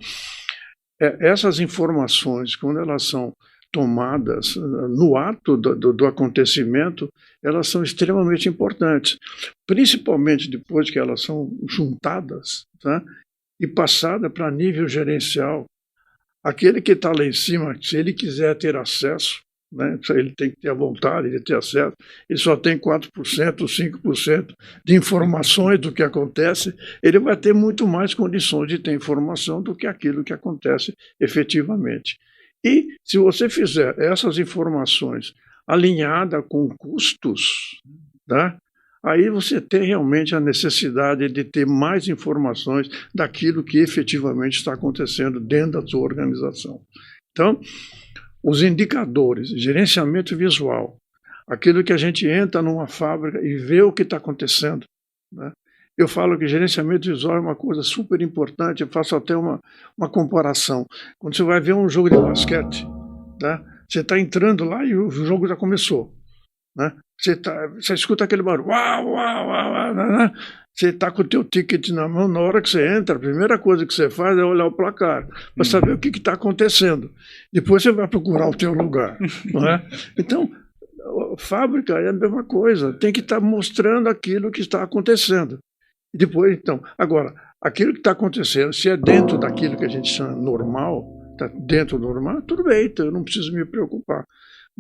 essas informações, quando elas são tomadas no ato do acontecimento, elas são extremamente importantes, principalmente depois que elas são juntadas, tá? E passadas para nível gerencial. Aquele que está lá em cima, se ele quiser ter acesso, né, ele tem que ter a vontade de ter acesso, ele só tem 4%, 5% de informações do que acontece, ele vai ter muito mais condições de ter informação do que aquilo que acontece efetivamente. E se você fizer essas informações alinhadas com custos, tá? Aí você tem realmente a necessidade de ter mais informações daquilo que efetivamente está acontecendo dentro da sua organização. Então, os indicadores, gerenciamento visual, aquilo que a gente entra numa fábrica e vê o que está acontecendo, né? Eu falo que gerenciamento visual é uma coisa super importante, eu faço até uma comparação. Quando você vai ver um jogo de basquete, tá? Você está entrando lá e o jogo já começou, né? Você escuta aquele barulho, uau, uau, uau, né? Você está com o teu ticket na mão, na hora que você entra, a primeira coisa que você faz é olhar o placar, para saber o que está acontecendo. Depois você vai procurar o teu lugar, não é? Então, a fábrica é a mesma coisa, tem que estar mostrando aquilo que está acontecendo. E depois, então, agora, aquilo que está acontecendo, se é dentro daquilo que a gente chama normal, está dentro do normal, tudo bem, então eu não preciso me preocupar.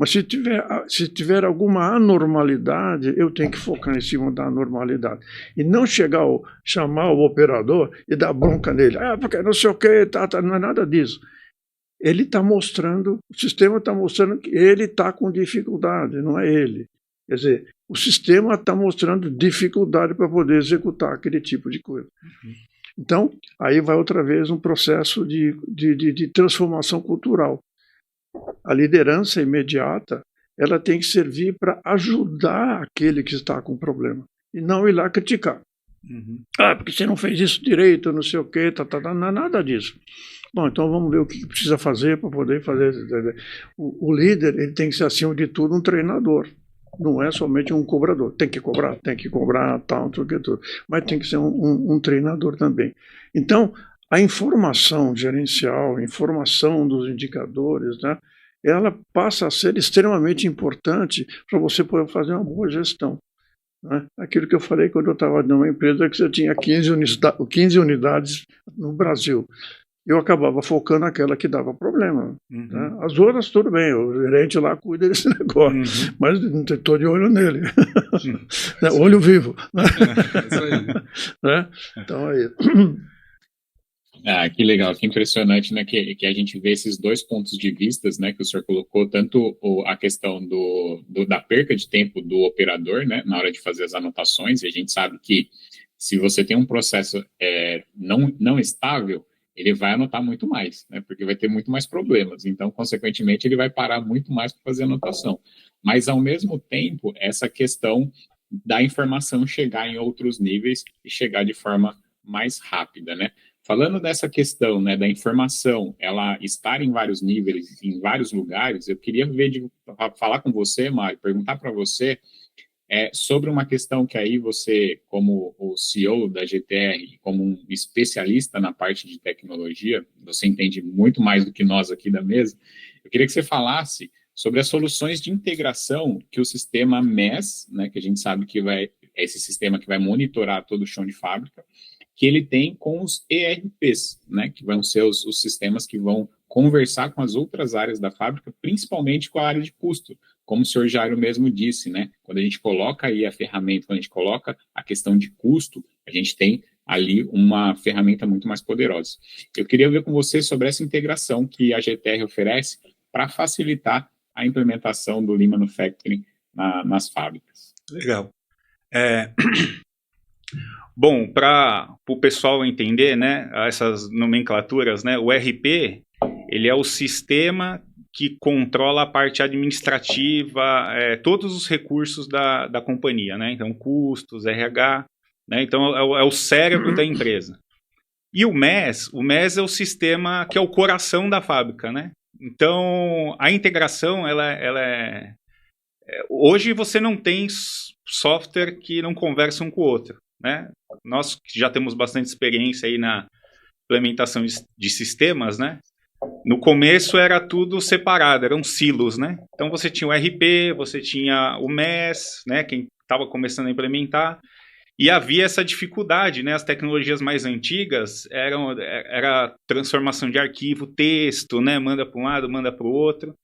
Mas se tiver alguma anormalidade, eu tenho que focar em cima da anormalidade. E não chamar o operador e dar bronca nele. Porque não sei o que, não é nada disso. Ele está mostrando, o sistema está mostrando que ele está com dificuldade, não é ele. Quer dizer, o sistema está mostrando dificuldade para poder executar aquele tipo de coisa. Então, aí vai outra vez um processo de transformação cultural. A liderança imediata, ela tem que servir para ajudar aquele que está com problema e não ir lá criticar. Porque você não fez isso direito, não sei o quê, não é nada disso. Bom, então vamos ver o que precisa fazer para poder fazer. O líder, ele tem que ser, acima de tudo, um treinador. Não é somente um cobrador. Tem que cobrar, tal, tudo. Mas tem que ser um treinador também. Então, a informação gerencial, a informação dos indicadores, né, ela passa a ser extremamente importante para você poder fazer uma boa gestão, né? Aquilo que eu falei quando eu estava numa empresa que você tinha 15 unidades no Brasil. Eu acabava focando naquela que dava problema. Né? As outras, tudo bem, o gerente lá cuida desse negócio, mas não estou de olho nele. Né? Olho vivo. Né? Isso aí. Né? Então, aí... Que legal, que impressionante, né, que a gente vê esses dois pontos de vista, né, que o senhor colocou, tanto a questão da perca de tempo do operador, né, na hora de fazer as anotações, e a gente sabe que se você tem um processo não estável, ele vai anotar muito mais, né, porque vai ter muito mais problemas, então, consequentemente, ele vai parar muito mais para fazer anotação. Mas, ao mesmo tempo, essa questão da informação chegar em outros níveis e chegar de forma mais rápida, né? Falando dessa questão, né, da informação, ela estar em vários níveis, em vários lugares, eu queria falar com você, Mário, perguntar para você sobre uma questão que aí você, como o CEO da GTR, como um especialista na parte de tecnologia, você entende muito mais do que nós aqui da mesa, eu queria que você falasse sobre as soluções de integração que o sistema MES, né, que a gente sabe que é esse sistema que vai monitorar todo o chão de fábrica, que ele tem com os ERPs, né, que vão ser os sistemas que vão conversar com as outras áreas da fábrica, principalmente com a área de custo, como o senhor Jairo mesmo disse, né, quando a gente coloca aí a ferramenta, quando a gente coloca a questão de custo, a gente tem ali uma ferramenta muito mais poderosa. Eu queria ver com você sobre essa integração que a GTR oferece para facilitar a implementação do Lean Manufacturing nas fábricas. Legal. Bom, para o pessoal entender, né, essas nomenclaturas, né, o RP, ele é o sistema que controla a parte administrativa, todos os recursos da companhia, né, então custos, RH, né, então é o cérebro da empresa. E o MES é o sistema que é o coração da fábrica, né, então a integração, hoje você não tem software que não conversa um com o outro. Né? Nós já temos bastante experiência aí na implementação de sistemas, né? No começo era tudo separado, eram silos, né? Então você tinha o RP, você tinha o MES, né? Quem estava começando a implementar, E havia essa dificuldade, né? As tecnologias mais antigas era transformação de arquivo, texto, né? Manda para um lado, manda para o outro.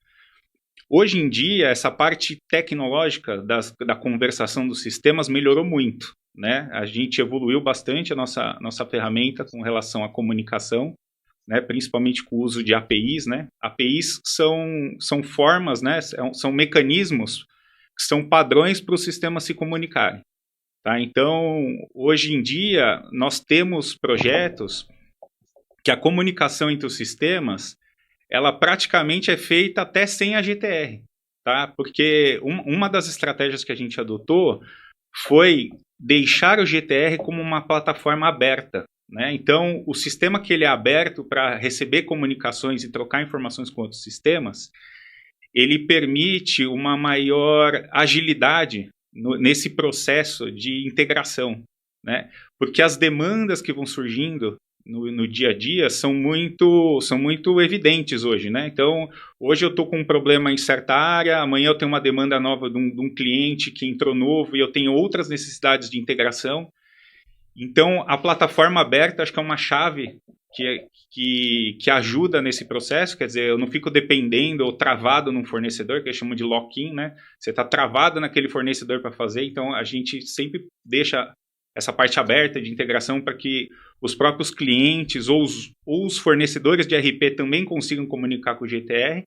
Hoje em dia, essa parte tecnológica da conversação dos sistemas melhorou muito, né? A gente evoluiu bastante a nossa ferramenta com relação à comunicação, né? Principalmente com o uso de APIs, né? APIs são formas, né? São mecanismos que são padrões para o sistema se comunicarem. Tá? Então, hoje em dia, nós temos projetos que a comunicação entre os sistemas, ela praticamente é feita até sem a GTR, tá? Porque uma das estratégias que a gente adotou foi deixar o GTR como uma plataforma aberta, né? Então, o sistema que ele é aberto para receber comunicações e trocar informações com outros sistemas, ele permite uma maior agilidade nesse processo de integração, né? Porque as demandas que vão surgindo no dia a dia são muito evidentes hoje, né? Então, hoje eu estou com um problema em certa área, amanhã eu tenho uma demanda nova de um cliente que entrou novo e eu tenho outras necessidades de integração. Então, a plataforma aberta acho que é uma chave que ajuda nesse processo, quer dizer, eu não fico dependendo ou travado num fornecedor, que eles chamam de lock-in, né? Você está travado naquele fornecedor para fazer, então a gente sempre deixa essa parte aberta de integração para que os próprios clientes ou os fornecedores de RP também consigam comunicar com o GTR.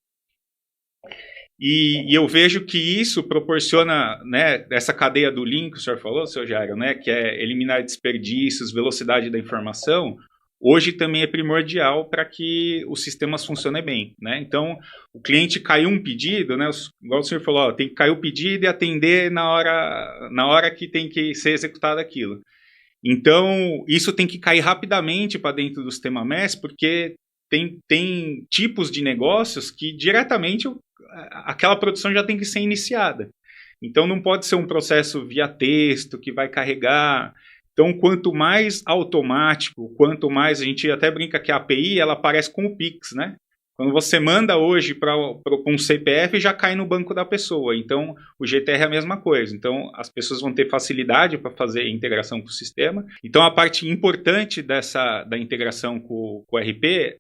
E eu vejo que isso proporciona, né, essa cadeia do Lean que o senhor falou, seu Jairo, né, que é eliminar desperdícios, velocidade da informação, hoje também é primordial para que os sistemas funcionem bem, né? Então, o cliente caiu um pedido, né, igual o senhor falou, ó, tem que cair o pedido e atender na hora que tem que ser executado aquilo. Então, isso tem que cair rapidamente para dentro do sistema MES, porque tem tipos de negócios que diretamente aquela produção já tem que ser iniciada. Então, não pode ser um processo via texto que vai carregar. Então, quanto mais automático, quanto mais, a gente até brinca que a API, ela aparece com o Pix, né? Quando você manda hoje para um CPF, já cai no banco da pessoa. Então, o GTR é a mesma coisa. Então, as pessoas vão ter facilidade para fazer a integração com o sistema. Então, a parte importante da integração com o RP,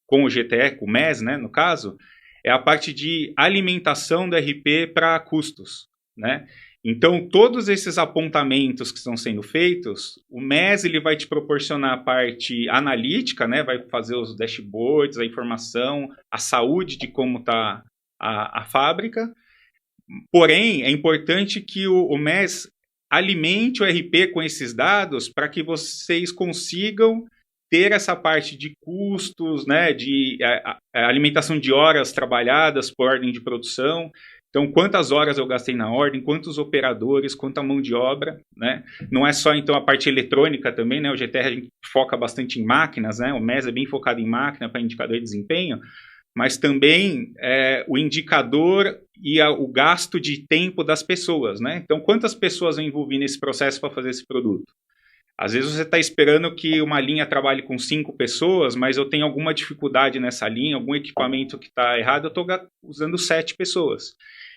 com o GTR, com o MES, né, no caso, é a parte de alimentação do RP para custos, né? Então, todos esses apontamentos que estão sendo feitos, o MES ele vai te proporcionar a parte analítica, né? Vai fazer os dashboards, a informação, a saúde de como está a fábrica. Porém, é importante que o MES alimente o RP com esses dados para que vocês consigam ter essa parte de custos, né? De alimentação de horas trabalhadas por ordem de produção. Então, quantas horas eu gastei na ordem, quantos operadores, quanta mão de obra, né? Não é só, então, a parte eletrônica também, né? O GTR a gente foca bastante em máquinas, né? O MES é bem focado em máquina para indicador de desempenho, mas também o indicador e o gasto de tempo das pessoas, né? Então, quantas pessoas eu envolvi nesse processo para fazer esse produto? Às vezes você está esperando que uma linha trabalhe com 5 pessoas, mas eu tenho alguma dificuldade nessa linha, algum equipamento que está errado, eu estou usando 7 pessoas.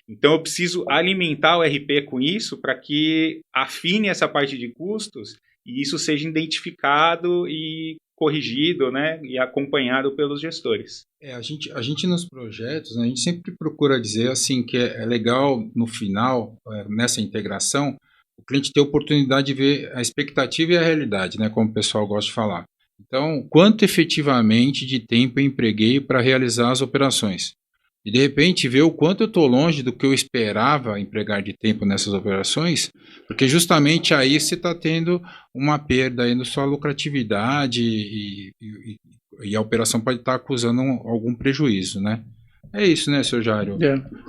Então, eu preciso alimentar o RP com isso para que afine essa parte de custos e isso seja identificado e corrigido, né, e acompanhado pelos gestores. A gente nos projetos, né, a gente sempre procura dizer assim que é legal no final, nessa integração, o cliente ter a oportunidade de ver a expectativa e a realidade, né, como o pessoal gosta de falar. Então, quanto efetivamente de tempo eu empreguei para realizar as operações? E, de repente, ver o quanto eu estou longe do que eu esperava empregar de tempo nessas operações, porque justamente aí você está tendo uma perda aí na sua lucratividade e a operação pode estar acusando algum prejuízo, né? É isso, né, Sr. Jairo?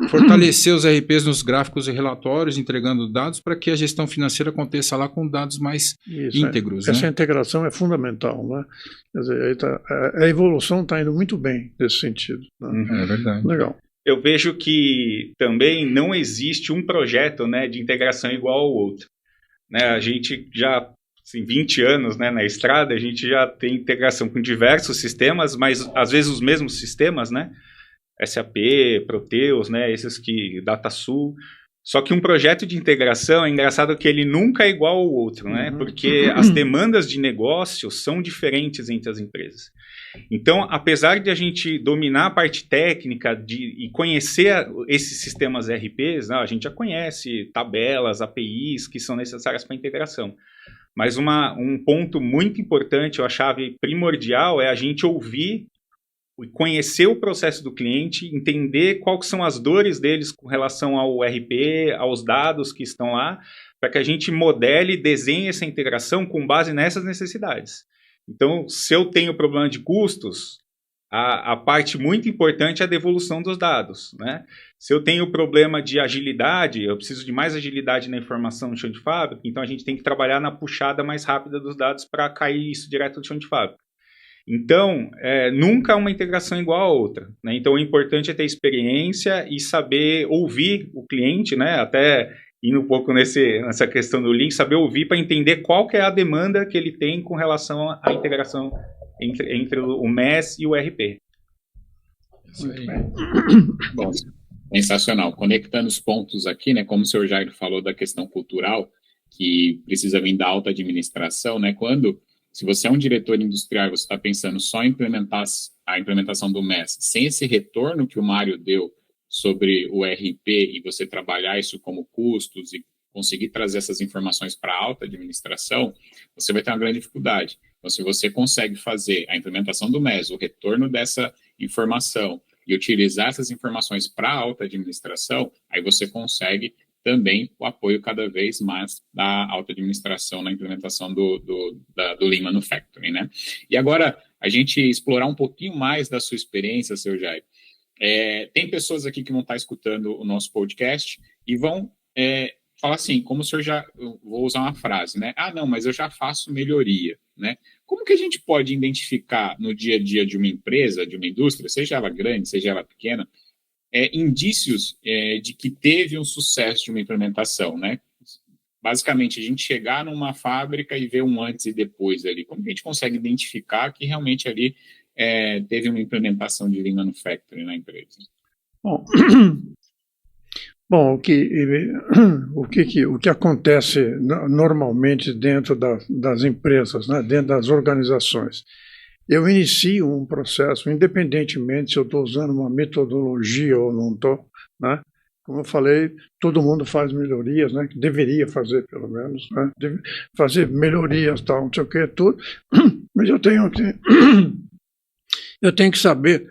Fortalecer os RPs nos gráficos e relatórios, entregando dados para que a gestão financeira aconteça lá com dados mais íntegros. Essa integração é fundamental, né? Quer dizer, a evolução está indo muito bem nesse sentido. Né? É verdade. Legal. Eu vejo que também não existe um projeto, né, de integração igual ao outro. Né? A gente já, assim, 20 anos, né, na estrada, a gente já tem integração com diversos sistemas, mas às vezes os mesmos sistemas, né? SAP, Proteus, né, esses que DataSul, Só que um projeto de integração, é engraçado que ele nunca é igual ao outro, né? Porque as demandas de negócio são diferentes entre as empresas. Então, apesar de a gente dominar a parte técnica e conhecer esses sistemas ERPs, a gente já conhece tabelas, APIs que são necessárias para a integração. Mas um ponto muito importante, eu achava primordial, é a gente ouvir e conhecer o processo do cliente, entender quais são as dores deles com relação ao ERP, aos dados que estão lá, para que a gente modele e desenhe essa integração com base nessas necessidades. Então, se eu tenho problema de custos, a parte muito importante é a devolução dos dados, né? Se eu tenho problema de agilidade, eu preciso de mais agilidade na informação no chão de fábrica, então a gente tem que trabalhar na puxada mais rápida dos dados para cair isso direto no chão de fábrica. Então, nunca uma integração igual a outra, né? Então, o importante é ter experiência e saber ouvir o cliente, né? Até indo um pouco nessa questão do link, saber ouvir para entender qual que é a demanda que ele tem com relação à integração entre o MES e o ERP. Isso aí. Bom, sensacional. Conectando os pontos aqui, né? Como o senhor Jairo falou da questão cultural, que precisa vir da alta administração, né? Se você é um diretor industrial e você está pensando só em implementar a implementação do MES, sem esse retorno que o Mário deu sobre o ERP e você trabalhar isso como custos e conseguir trazer essas informações para a alta administração, você vai ter uma grande dificuldade. Então, se você consegue fazer a implementação do MES, o retorno dessa informação e utilizar essas informações para a alta administração, aí você consegue também o apoio cada vez mais da alta administração na implementação do Lean Manufacturing, né? E agora, a gente explorar um pouquinho mais da sua experiência, seu Jair. Tem pessoas aqui que vão estar escutando o nosso podcast e vão falar assim, como o senhor vou usar uma frase, né? Ah, não, mas eu já faço melhoria, né? Como que a gente pode identificar no dia a dia de uma empresa, de uma indústria, seja ela grande, seja ela pequena, indícios de que teve um sucesso de uma implementação, né? Basicamente, a gente chegar numa fábrica e ver um antes e depois ali. Como que a gente consegue identificar que realmente ali teve uma implementação de Lean Manufacturing na empresa? Bom, o que acontece normalmente dentro das empresas, né, dentro das organizações? Eu inicio um processo, independentemente se eu estou usando uma metodologia ou não estou, né? Como eu falei, todo mundo faz melhorias, né? Que deveria fazer, pelo menos, né? Fazer melhorias, tal, não sei o que, tudo. Mas eu tenho que saber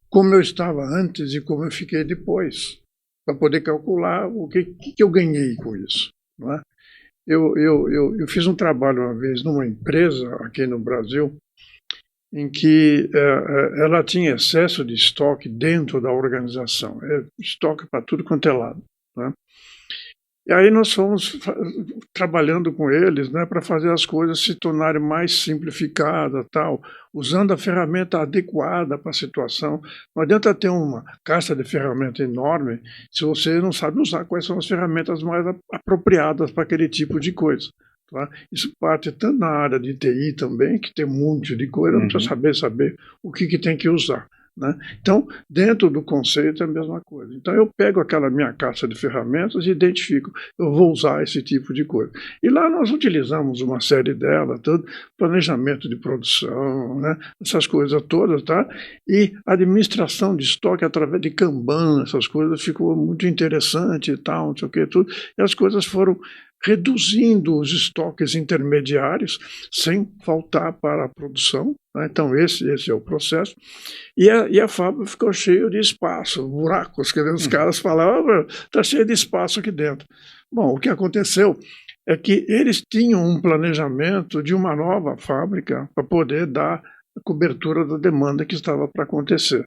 como eu estava antes e como eu fiquei depois, para poder calcular o que eu ganhei com isso, não é? Eu fiz um trabalho uma vez numa empresa aqui no Brasil, em que ela tinha excesso de estoque dentro da organização, estoque para tudo quanto é lado, né? E aí nós fomos trabalhando com eles, né, para fazer as coisas se tornarem mais simplificadas, tal, usando a ferramenta adequada para a situação. Não adianta ter uma caixa de ferramenta enorme se você não sabe usar quais são as ferramentas mais apropriadas para aquele tipo de coisa. Tá? Isso parte tanto na área de TI também, que tem um monte de coisa, não precisa saber o que tem que usar, né? Então, dentro do conceito é a mesma coisa. Então, eu pego aquela minha caixa de ferramentas e identifico, eu vou usar esse tipo de coisa. E lá nós utilizamos uma série dela, todo planejamento de produção, né? Essas coisas todas, tá? E administração de estoque através de Kanban, essas coisas ficou muito interessante e tal, não sei o que, tudo. E as coisas foram reduzindo os estoques intermediários sem faltar para a produção, né? Então esse é o processo, e a fábrica ficou cheia de espaço, buracos, que os caras falavam, está cheio de espaço aqui dentro. Bom, o que aconteceu é que eles tinham um planejamento de uma nova fábrica para poder dar a cobertura da demanda que estava para acontecer.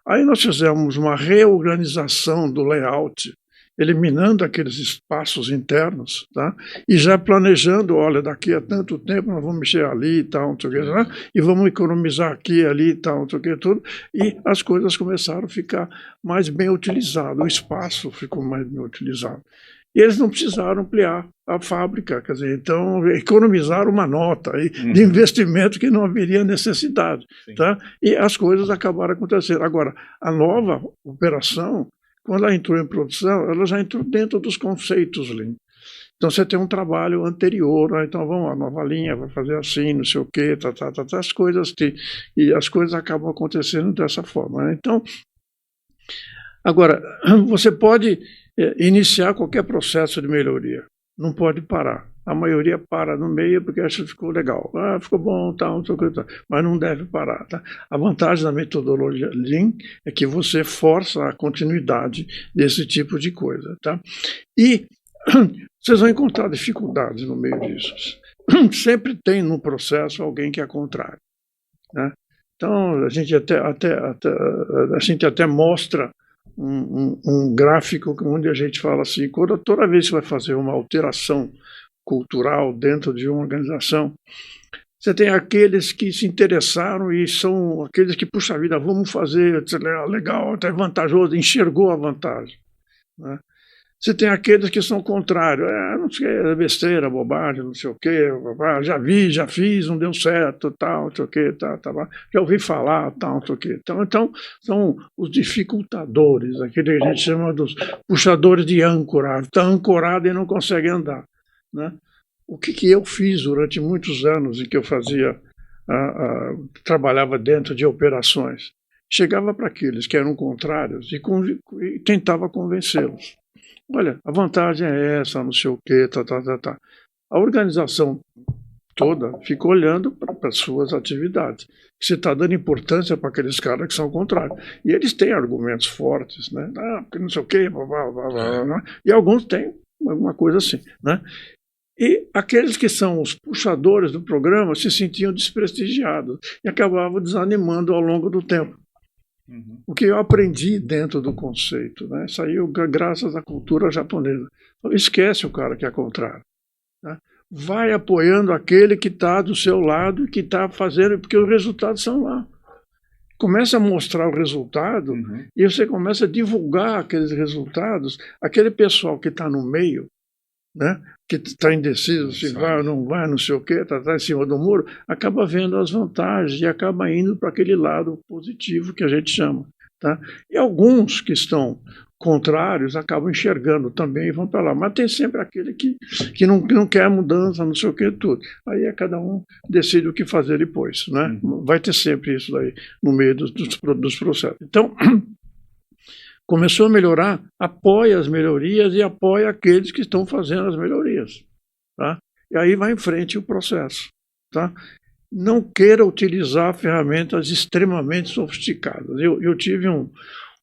Aí nós fizemos uma reorganização do layout, eliminando aqueles espaços internos, tá? E já planejando, olha, daqui a tanto tempo nós vamos mexer ali e tal, não sei o que, né? E vamos economizar aqui, ali e tal, não sei o que, tudo. E as coisas começaram a ficar mais bem utilizadas, o espaço ficou mais bem utilizado. E eles não precisaram ampliar a fábrica, quer dizer, então economizaram uma nota aí de investimento que não haveria necessidade, tá? E as coisas acabaram acontecendo. Agora, a nova operação quando ela entrou em produção, ela já entrou dentro dos conceitos Lean. Então você tem um trabalho anterior, então vamos lá, nova linha, vai fazer assim, não sei o quê, as coisas e as coisas acabam acontecendo dessa forma, né? Então, agora, você pode iniciar qualquer processo de melhoria, não pode parar. A maioria para no meio porque acha que ficou legal, ficou bom, tal, mas não deve parar. Tá? A vantagem da metodologia Lean é que você força a continuidade desse tipo de coisa. Tá? E vocês vão encontrar dificuldades no meio disso. Sempre tem no processo alguém que é contrário. Né? Então, a gente até mostra um gráfico onde a gente fala assim, toda vez que você vai fazer uma alteração cultural dentro de uma organização, você tem aqueles que se interessaram e são aqueles que, puxa vida, vamos fazer, legal, é vantajoso, enxergou a vantagem. Né? Você tem aqueles que são contrários, não sei, é besteira, bobagem, não sei o quê, já vi, já fiz, não deu certo, tal, não sei o quê, já ouvi falar, tal, não sei o quê. Então, são os dificultadores, aquele que a gente chama dos puxadores de âncora, está ancorado e não consegue andar. Né? O que eu fiz durante muitos anos em que eu trabalhava dentro de operações? Chegava para aqueles que eram contrários e tentava convencê-los. Olha, a vantagem é essa, não sei o quê, A organização toda fica olhando para as suas atividades. Você está dando importância para aqueles caras que são contrários. E eles têm argumentos fortes, né? Porque não sei o quê, né? E alguns têm alguma coisa assim, né? E aqueles que são os puxadores do programa se sentiam desprestigiados e acabavam desanimando ao longo do tempo. O que eu aprendi dentro do conceito, né? Saiu graças à cultura japonesa. Esquece o cara que é contrário. Né? Vai apoiando aquele que está do seu lado e que está fazendo, porque os resultados são lá. Começa a mostrar o resultado e você começa a divulgar aqueles resultados, aquele pessoal que está no meio, né? Que está indeciso, se vai ou não vai, não sei o quê, está em cima do muro, acaba vendo as vantagens e acaba indo para aquele lado positivo que a gente chama. Tá? E alguns que estão contrários acabam enxergando também e vão para lá. Mas tem sempre aquele que não quer mudança, não sei o quê, tudo. Aí cada um decide o que fazer depois. Né? Vai ter sempre isso daí no meio dos processos. Então, começou a melhorar, apoia as melhorias e apoia aqueles que estão fazendo as melhorias. Tá? E aí vai em frente o processo. Tá? Não queira utilizar ferramentas extremamente sofisticadas. Eu tive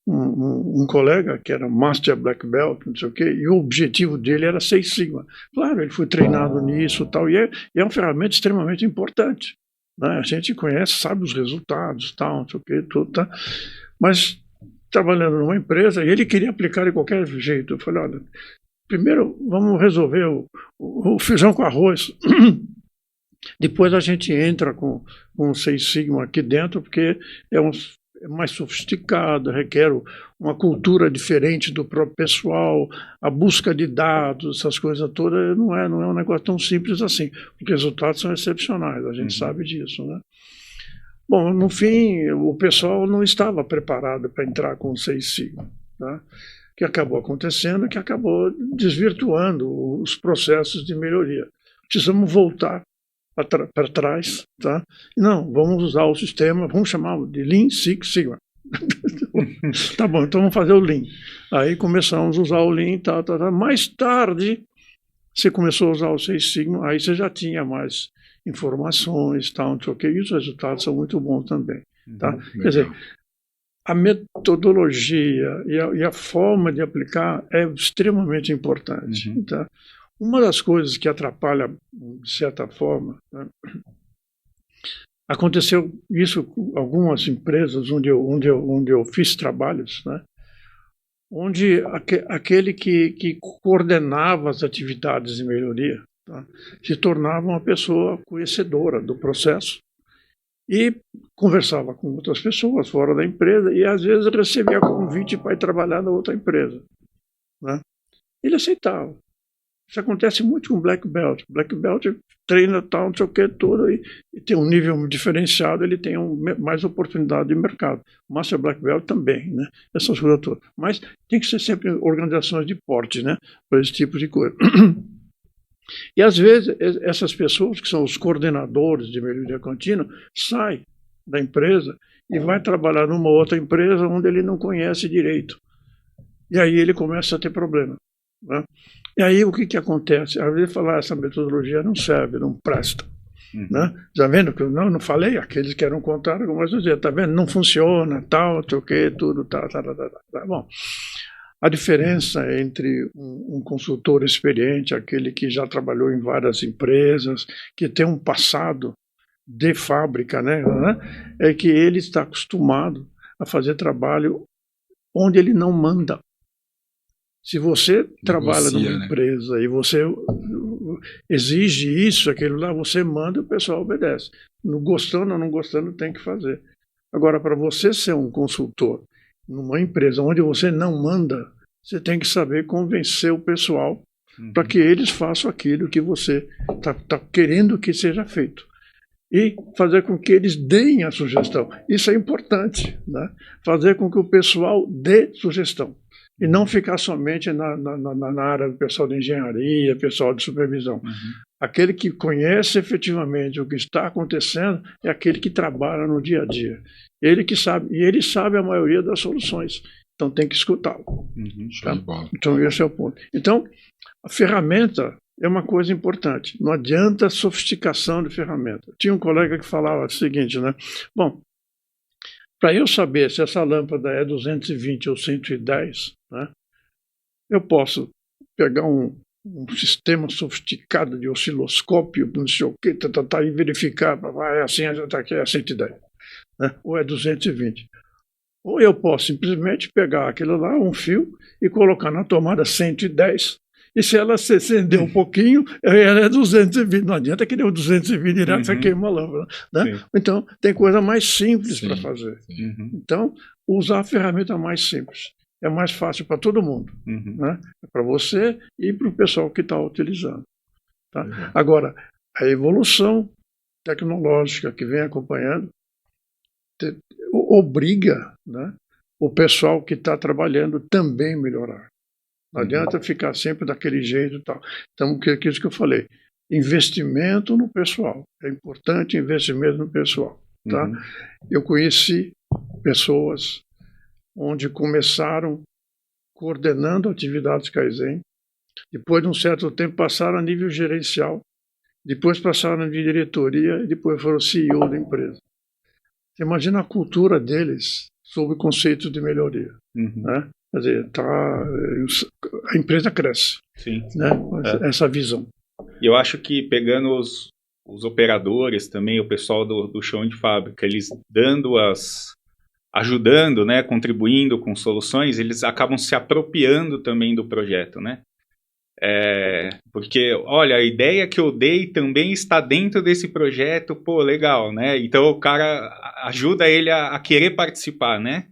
um colega que era Master Black Belt, não sei o quê, e o objetivo dele era 6 Sigma. Claro, ele foi treinado nisso tal, e é uma ferramenta extremamente importante. Né? A gente conhece, sabe os resultados, tal, não sei o quê, tudo. Tá? Mas trabalhando numa empresa, e ele queria aplicar de qualquer jeito. Eu falei, olha, primeiro vamos resolver o feijão com arroz. Depois a gente entra com o 6 Sigma aqui dentro, porque é mais sofisticado, requer uma cultura diferente do próprio pessoal, a busca de dados, essas coisas todas, não é um negócio tão simples assim. Os resultados são excepcionais, a gente sabe disso, né? Bom, no fim, o pessoal não estava preparado para entrar com o 6 Sigma, tá? Que acabou acontecendo, que acabou desvirtuando os processos de melhoria. Precisamos voltar para trás, tá? Não, vamos usar o sistema, vamos chamar de Lean Six Sigma. Tá bom, então vamos fazer o Lean. Aí começamos a usar o Lean, tá. Mais tarde, você começou a usar o 6 Sigma, aí você já tinha mais informações, tal, e os resultados são muito bons também. Tá? Quer dizer, a metodologia e a forma de aplicar é extremamente importante. Tá? Uma das coisas que atrapalha, de certa forma, né, aconteceu isso com algumas empresas onde eu fiz trabalhos, né, onde aquele que coordenava as atividades de melhoria, tá, se tornava uma pessoa conhecedora do processo e conversava com outras pessoas fora da empresa e às vezes recebia convite para ir trabalhar na outra empresa. Né? Ele aceitava. Isso acontece muito com Black Belt. Black Belt treina tal, não sei o que, tudo, e tem um nível diferenciado, ele tem mais oportunidade de mercado. Master Black Belt também, né? Essas coisas todas. Mas tem que ser sempre organizações de porte, né? Para esse tipo de coisa. E às vezes essas pessoas que são os coordenadores de melhoria contínua saem da empresa e vai trabalhar numa outra empresa onde ele não conhece direito. E aí ele começa a ter problema, né? E aí o que acontece? Às vezes falar essa metodologia não serve, não presta. Né? Já vendo que eu não falei, aqueles que eram contrários, como eu dizia, tá vendo? Não funciona, tal, não sei o que, tudo, tal. Bom, a diferença entre um consultor experiente, aquele que já trabalhou em várias empresas, que tem um passado de fábrica, né? É que ele está acostumado a fazer trabalho onde ele não manda. Se você trabalha numa empresa e você exige isso, aquilo lá, você manda e o pessoal obedece. Não gostando ou não gostando, tem que fazer. Agora, para você ser um consultor numa empresa onde você não manda, você tem que saber convencer o pessoal para que eles façam aquilo que você está querendo que seja feito. E fazer com que eles deem a sugestão. Isso é importante, né? Fazer com que o pessoal dê sugestão. E não ficar somente na área do pessoal de engenharia, pessoal de supervisão. Aquele que conhece efetivamente o que está acontecendo é aquele que trabalha no dia a dia. Ele que sabe, e ele sabe a maioria das soluções. Então tem que escutá-lo. Tá? Então esse é o ponto. Então, a ferramenta é uma coisa importante. Não adianta sofisticação de ferramenta. Tinha um colega que falava o seguinte, né? Bom, para eu saber se essa lâmpada é 220 ou 110, né, eu posso pegar um sistema sofisticado de osciloscópio, não sei o que, e verificar, é assim, aqui é 110, né, ou é 220. Ou eu posso simplesmente pegar aquilo lá, um fio, e colocar na tomada 110, e se ela se acender um pouquinho, ela é 220. Não adianta que deu 220 direto, você queima a lâmpada. Né? Então, tem coisa mais simples para fazer. Então, usar a ferramenta mais simples. É mais fácil para todo mundo. Né? Para você e para o pessoal que está utilizando. Tá? Agora, a evolução tecnológica que vem acompanhando obriga, né, o pessoal que está trabalhando também melhorar. Não adianta ficar sempre daquele jeito e tal. Então, isso que eu falei, investimento no pessoal. É importante investimento no pessoal. Tá? Eu conheci pessoas onde começaram coordenando atividades Kaizen, depois de um certo tempo passaram a nível gerencial, depois passaram a nível de diretoria e depois foram CEO da empresa. Você imagina a cultura deles sobre o conceito de melhoria. Né? Quer dizer, a empresa cresce. Né? Essa visão. E eu acho que pegando os operadores também, o pessoal do chão de fábrica, eles ajudando, né, contribuindo com soluções, eles acabam se apropriando também do projeto, né? Porque, olha, a ideia que eu dei também está dentro desse projeto, pô, legal, né? Então o cara ajuda ele a querer participar, né?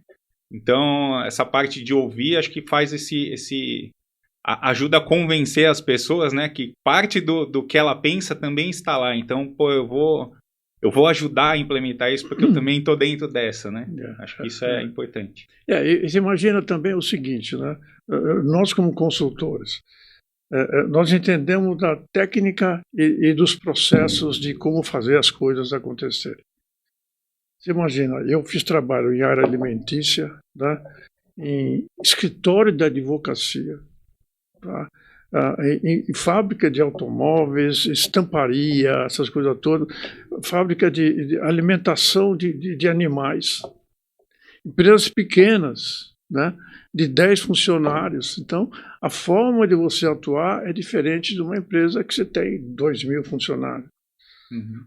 Então, essa parte de ouvir, acho que faz ajuda a convencer as pessoas, né? Que parte do que ela pensa também está lá. Então, pô, eu vou ajudar a implementar isso porque eu também estou dentro dessa, né? Acho que isso é importante. E você imagina também o seguinte, né? Nós como consultores, nós entendemos da técnica e dos processos de como fazer as coisas acontecerem. Você imagina, eu fiz trabalho em área alimentícia, tá? Em escritório de advocacia, tá? Em fábrica de automóveis, estamparia, essas coisas todas, fábrica de alimentação de animais, empresas pequenas, né? De 10 funcionários. Então, a forma de você atuar é diferente de uma empresa que você tem 2.000 funcionários.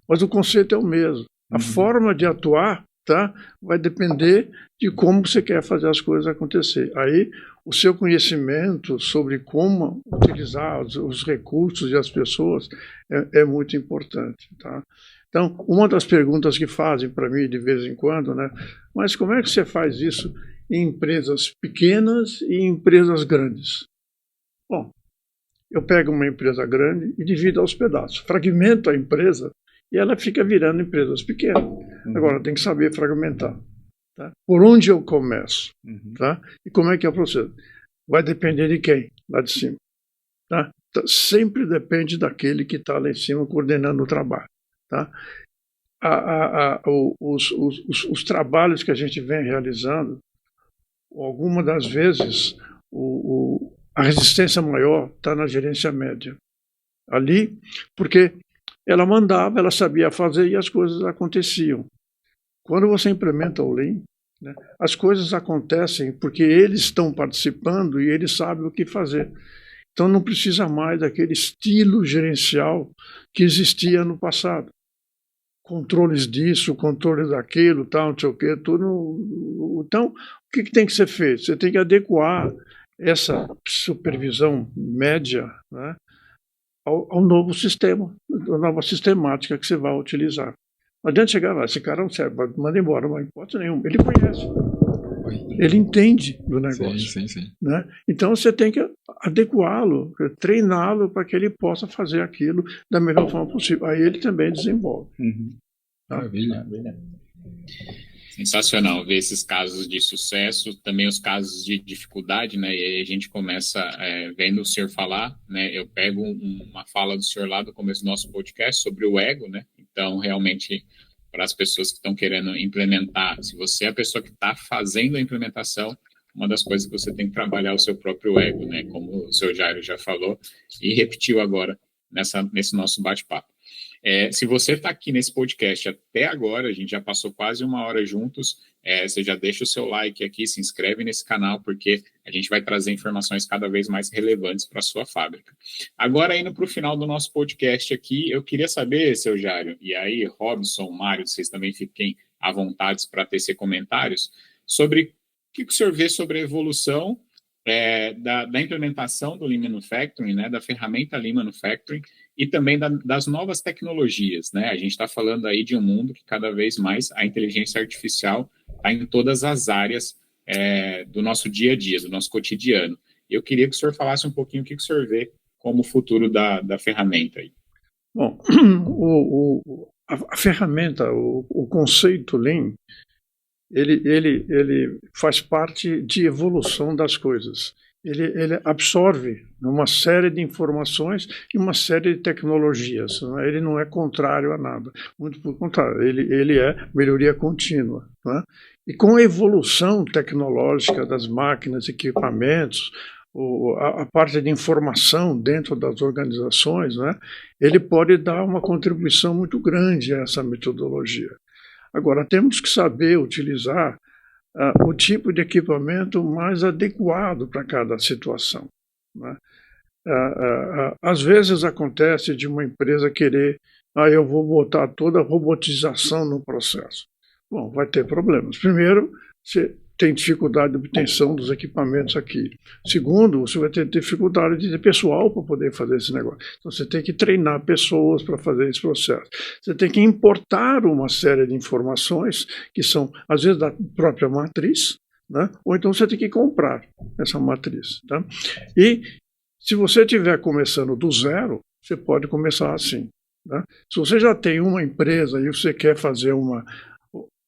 Mas o conceito é o mesmo. A forma de atuar, tá, vai depender de como você quer fazer as coisas acontecer. Aí, o seu conhecimento sobre como utilizar os recursos e as pessoas é muito importante. Tá? Então, uma das perguntas que fazem para mim de vez em quando, né, mas como é que você faz isso em empresas pequenas e em empresas grandes? Bom, eu pego uma empresa grande e divido aos pedaços, fragmento a empresa e ela fica virando empresas pequenas. Agora, tem que saber fragmentar. Tá? Por onde eu começo? Tá? E como é que é o processo? Vai depender de quem? Lá de cima. Tá? Sempre depende daquele que está lá em cima coordenando o trabalho. Tá? Os trabalhos que a gente vem realizando, algumas das vezes, a resistência maior está na gerência média. Ali, porque ela mandava, ela sabia fazer e as coisas aconteciam. Quando você implementa o Lean, né, as coisas acontecem porque eles estão participando e eles sabem o que fazer. Então não precisa mais daquele estilo gerencial que existia no passado. Controles disso, controles daquilo, tal, não sei o quê, tudo. Então, o que tem que ser feito? Você tem que adequar essa supervisão média, né, ao novo sistema, à nova sistemática que você vai utilizar. Não adianta chegar lá, esse cara não serve, manda embora, não importa nenhum. Ele conhece, ele entende do negócio. Sim. Né? Então você tem que adequá-lo, treiná-lo para que ele possa fazer aquilo da melhor forma possível. Aí ele também desenvolve. Maravilha. Sensacional ver esses casos de sucesso, também os casos de dificuldade, né? E aí a gente começa vendo o senhor falar, né? Eu pego uma fala do senhor lá do começo do nosso podcast sobre o ego, né? Então, realmente, para as pessoas que estão querendo implementar, se você é a pessoa que está fazendo a implementação, uma das coisas que você tem que trabalhar é o seu próprio ego, né? Como o senhor Jairo já falou e repetiu agora nesse nosso bate-papo. Se você está aqui nesse podcast até agora, a gente já passou quase 1 hora juntos, você já deixa o seu like aqui, se inscreve nesse canal, porque a gente vai trazer informações cada vez mais relevantes para a sua fábrica. Agora, indo para o final do nosso podcast aqui, eu queria saber, seu Jário, e aí, Robson, Mário, vocês também fiquem à vontade para tecer comentários, sobre o que o senhor vê sobre a evolução da implementação do Lean Manufacturing, né, da ferramenta Lean Manufacturing, e também das novas tecnologias, né? A gente está falando aí de um mundo que cada vez mais a inteligência artificial está em todas as áreas do nosso dia a dia, do nosso cotidiano. Eu queria que o senhor falasse um pouquinho o que o senhor vê como o futuro da ferramenta aí. Bom, a ferramenta, o conceito Lean, ele faz parte de evolução das coisas. Ele absorve uma série de informações e uma série de tecnologias. Né? Ele não é contrário a nada. Muito pelo contrário, ele é melhoria contínua. Né? E com a evolução tecnológica das máquinas, equipamentos, a parte de informação dentro das organizações, né? Ele pode dar uma contribuição muito grande a essa metodologia. Agora, temos que saber utilizar o tipo de equipamento mais adequado para cada situação. Né? Às vezes acontece de uma empresa querer, eu vou botar toda a robotização no processo. Bom, vai ter problemas. Primeiro, você tem dificuldade de obtenção dos equipamentos aqui. Segundo, você vai ter dificuldade de ter pessoal para poder fazer esse negócio. Então, você tem que treinar pessoas para fazer esse processo. Você tem que importar uma série de informações que são, às vezes, da própria matriz, né? Ou então você tem que comprar essa matriz. Tá? E se você estiver começando do zero, você pode começar assim. Tá? Se você já tem uma empresa e você quer fazer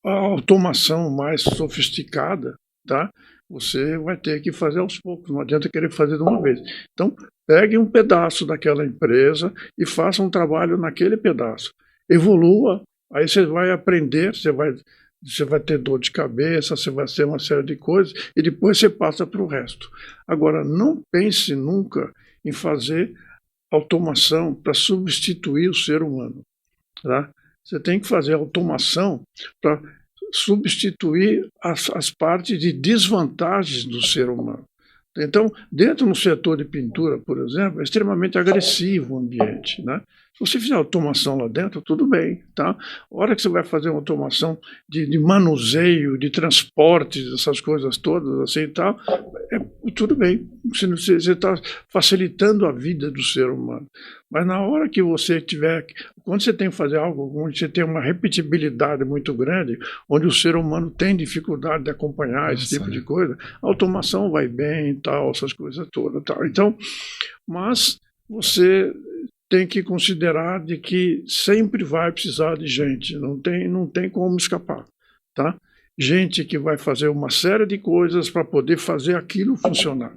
a automação mais sofisticada, tá? Você vai ter que fazer aos poucos, não adianta querer fazer de uma vez. Então, pegue um pedaço daquela empresa e faça um trabalho naquele pedaço. Evolua, aí você vai aprender, você vai ter dor de cabeça, você vai ser uma série de coisas, e depois você passa para o resto. Agora, não pense nunca em fazer automação para substituir o ser humano, tá? Você tem que fazer automação para substituir as partes de desvantagens do ser humano. Então, dentro do setor de pintura, por exemplo, é extremamente agressivo o ambiente. Né? Se você fizer automação lá dentro, tudo bem. Tá? A hora que você vai fazer uma automação de manuseio, de transporte, essas coisas todas, assim e tal, tudo bem. Você está facilitando a vida do ser humano. Mas na hora que você tiver... Quando você tem que fazer algo onde você tem uma repetibilidade muito grande, onde o ser humano tem dificuldade de acompanhar esse tipo de coisa, a automação vai bem e tal, essas coisas todas. Tal. Então, mas você tem que considerar de que sempre vai precisar de gente, não tem como escapar, tá? Gente que vai fazer uma série de coisas para poder fazer aquilo funcionar.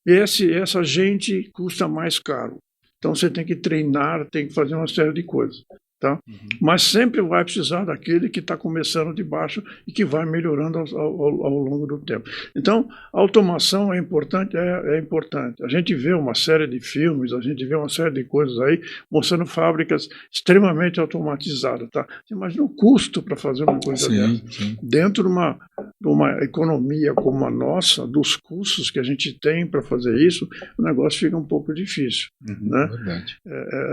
Essa gente custa mais caro. Então você tem que treinar, tem que fazer uma série de coisas. Tá? Mas sempre vai precisar daquele que está começando de baixo e que vai melhorando ao longo do tempo. Então, a automação é importante, é importante. A gente vê uma série de filmes, a gente vê uma série de coisas aí mostrando fábricas extremamente automatizadas. Tá? Você imagina o custo para fazer uma coisa dessa. Dentro de uma economia como a nossa, dos custos que a gente tem para fazer isso, o negócio fica um pouco difícil. Né? Verdade.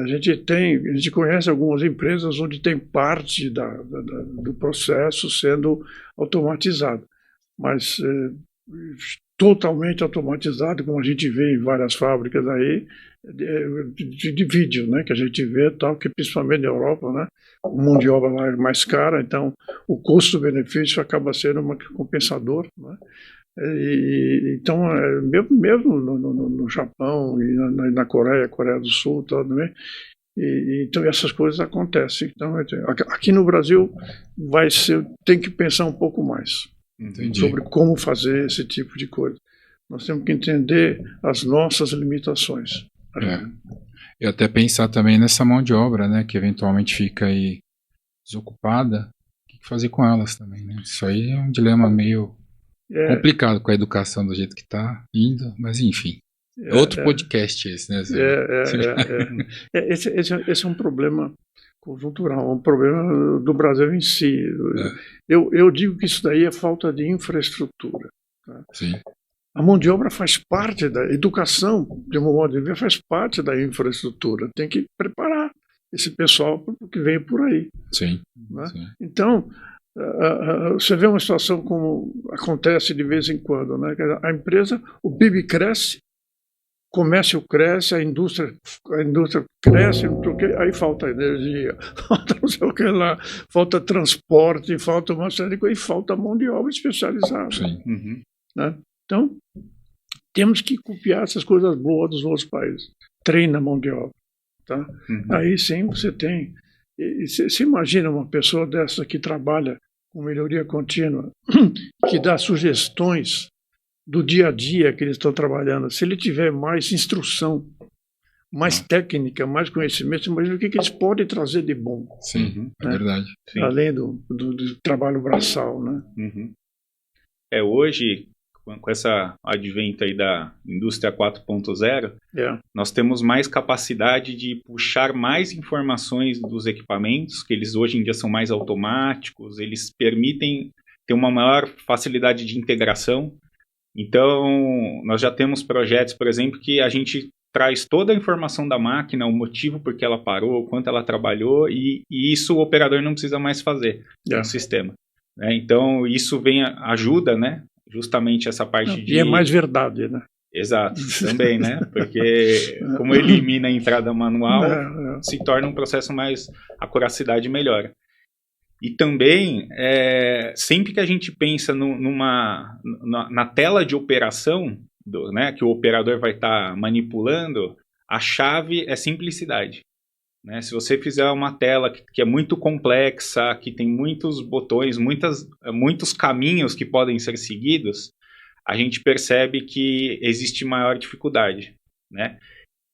A gente conhece algumas empresas onde tem parte do processo sendo automatizado, mas totalmente automatizado, como a gente vê em várias fábricas aí, de vídeo, né, que a gente vê, tal, que principalmente na Europa, né, a mão de obra lá é mais cara, então o custo-benefício acaba sendo um compensador, né? Então, mesmo no Japão e na Coreia do Sul, tal, né? Então essas coisas acontecem. Então, aqui no Brasil tem que pensar um pouco mais sobre como fazer esse tipo de coisa. Nós temos que entender as nossas limitações. E até pensar também nessa mão de obra, né, que eventualmente fica aí desocupada, o que fazer com elas também, né? Isso aí é um dilema meio complicado com a educação do jeito que está indo, mas enfim. Outro podcast esse, né? Esse é um problema conjuntural, um problema do Brasil em si. Eu digo que isso daí é falta de infraestrutura. Tá? Sim. A mão de obra faz parte da educação, de um modo de ver, faz parte da infraestrutura. Tem que preparar esse pessoal para o que vem por aí. Sim. Né? Sim. Então, você vê uma situação como acontece de vez em quando, né? A empresa, o PIB cresce, o comércio cresce, a indústria cresce, aí falta energia, falta não sei o que lá, falta transporte, falta uma série de coisas, e falta mão de obra especializada. Sim. Né? Então, temos que copiar essas coisas boas dos outros países. Treina a mão de obra. Tá? Aí sim você tem. Você imagina uma pessoa dessa que trabalha com melhoria contínua, que dá sugestões do dia a dia que eles estão trabalhando. Se ele tiver mais instrução, mais técnica, mais conhecimento, imagina o que eles podem trazer de bom. Sim, é verdade. Sim. Além do trabalho braçal. Né? Hoje, com essa advento aí da indústria 4.0, nós temos mais capacidade de puxar mais informações dos equipamentos, que eles hoje em dia são mais automáticos, eles permitem ter uma maior facilidade de integração. Então, nós já temos projetos, por exemplo, que a gente traz toda a informação da máquina, o motivo por que ela parou, o quanto ela trabalhou, e isso o operador não precisa mais fazer no sistema. Né? Então, isso ajuda, né? Justamente essa parte de... E é mais verdade, né? Exato, também, né? Porque como elimina a entrada manual, se torna um processo mais... A curacidade melhora. E também, sempre que a gente pensa na tela de operação, né, que o operador vai estar manipulando, a chave é simplicidade. Né? Se você fizer uma tela que é muito complexa, que tem muitos botões, muitos caminhos que podem ser seguidos, a gente percebe que existe maior dificuldade. Né?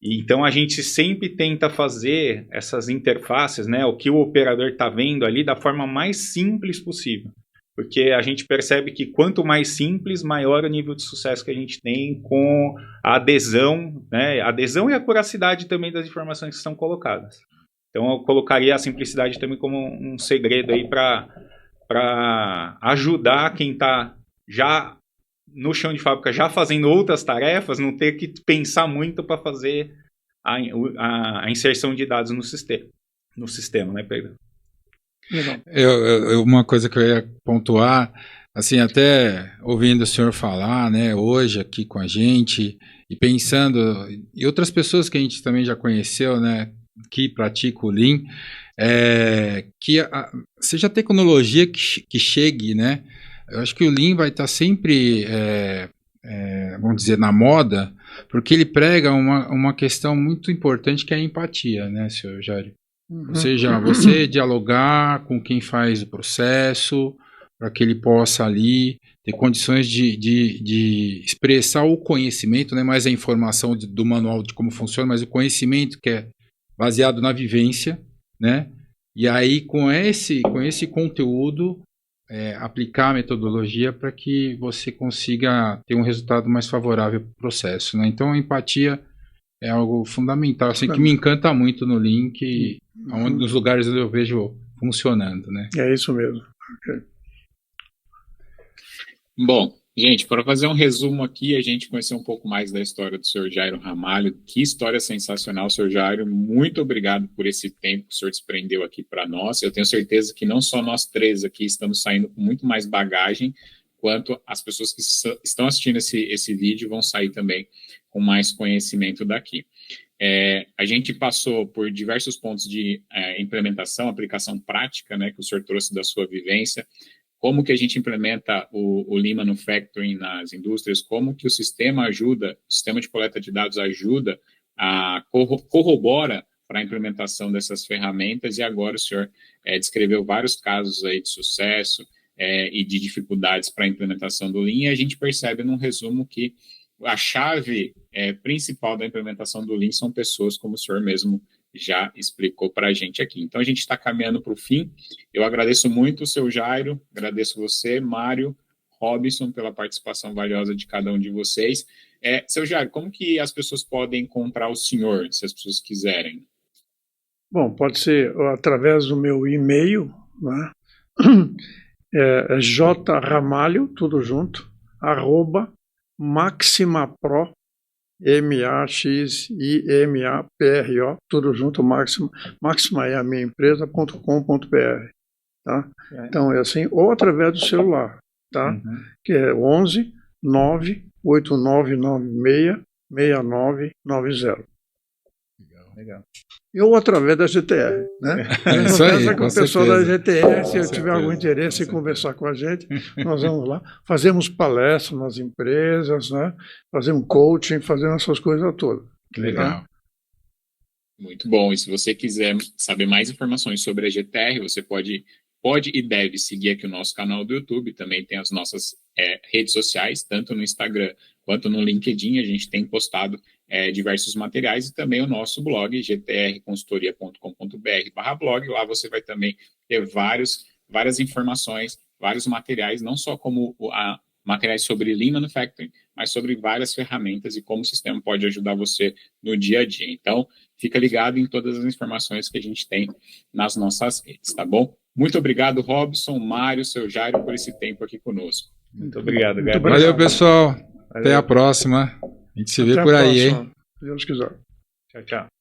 E então a gente sempre tenta fazer essas interfaces, né, o que o operador está vendo ali, da forma mais simples possível. Porque a gente percebe que quanto mais simples, maior o nível de sucesso que a gente tem com a adesão, né? A adesão e a curacidade também das informações que estão colocadas. Então eu colocaria a simplicidade também como um segredo aí para ajudar quem está já no chão de fábrica, já fazendo outras tarefas, não ter que pensar muito para fazer a inserção de dados no sistema, né, Pedro? Uma coisa que eu ia pontuar, assim, até ouvindo o senhor falar, né, hoje aqui com a gente, e pensando em outras pessoas que a gente também já conheceu, né, que pratica o Lean, que seja a tecnologia que chegue, né, eu acho que o Lean vai estar sempre, vamos dizer, na moda, porque ele prega uma questão muito importante que é a empatia, né, senhor Jairo? Ou seja, você dialogar com quem faz o processo, para que ele possa ali ter condições de expressar o conhecimento, não é mais a informação do manual de como funciona, mas o conhecimento que é baseado na vivência, né? E aí, com esse conteúdo, aplicar a metodologia para que você consiga ter um resultado mais favorável para o processo, né? Então, a empatia é algo fundamental, assim, que me encanta muito no Link, nos lugares onde eu vejo funcionando, né? É isso mesmo. Okay. Bom, gente, para fazer um resumo aqui, a gente conheceu um pouco mais da história do Sr. Jairo Ramalho. Que história sensacional, Sr. Jairo. Muito obrigado por esse tempo que o senhor desprendeu aqui para nós. Eu tenho certeza que não só nós três aqui estamos saindo com muito mais bagagem, quanto as pessoas que estão assistindo esse vídeo vão sair também com mais conhecimento daqui. A gente passou por diversos pontos de implementação, aplicação prática, né, que o senhor trouxe da sua vivência, como que a gente implementa o Lean Manufacturing nas indústrias, como que o sistema de coleta de dados ajuda, corrobora para a implementação dessas ferramentas, e agora o senhor descreveu vários casos aí de sucesso e de dificuldades para a implementação do Lean, e a gente percebe num resumo que a chave principal da implementação do Lean são pessoas, como o senhor mesmo já explicou para a gente aqui. Então, a gente está caminhando para o fim. Eu agradeço muito o seu Jairo, agradeço você, Mário, Robson, pela participação valiosa de cada um de vocês. Seu Jairo, como que as pessoas podem encontrar o senhor, se as pessoas quiserem? Bom, pode ser através do meu e-mail, né? jramalho, tudo junto, @maximapro, MAXIMAPRO, tudo junto, Maxima é a minha empresa.com.br, tá? Então é assim, ou através do celular, tá? Que é 11 98996 6990. Legal. Ou através da GTR, né? Isso aí, com o pessoal da GTR, se eu tiver algum interesse em conversar com a gente, nós vamos lá. Fazemos palestras nas empresas, né? Fazemos coaching, fazemos essas coisas todas. Legal. Muito bom. E se você quiser saber mais informações sobre a GTR, você pode e deve seguir aqui o nosso canal do YouTube. Também tem as nossas redes sociais, tanto no Instagram quanto no LinkedIn. A gente tem postado diversos materiais, e também o nosso blog, gtrconsultoria.com.br/blog. Lá você vai também ter várias informações, vários materiais, não só como materiais sobre Lean Manufacturing, mas sobre várias ferramentas e como o sistema pode ajudar você no dia a dia. Então, fica ligado em todas as informações que a gente tem nas nossas redes, tá bom? Muito obrigado, Robson, Mário, seu Jairo, por esse tempo aqui conosco. Muito obrigado. Valeu, pessoal. Até a próxima. A gente se vê por aí, hein? Se Deus quiser. Tchau, tchau.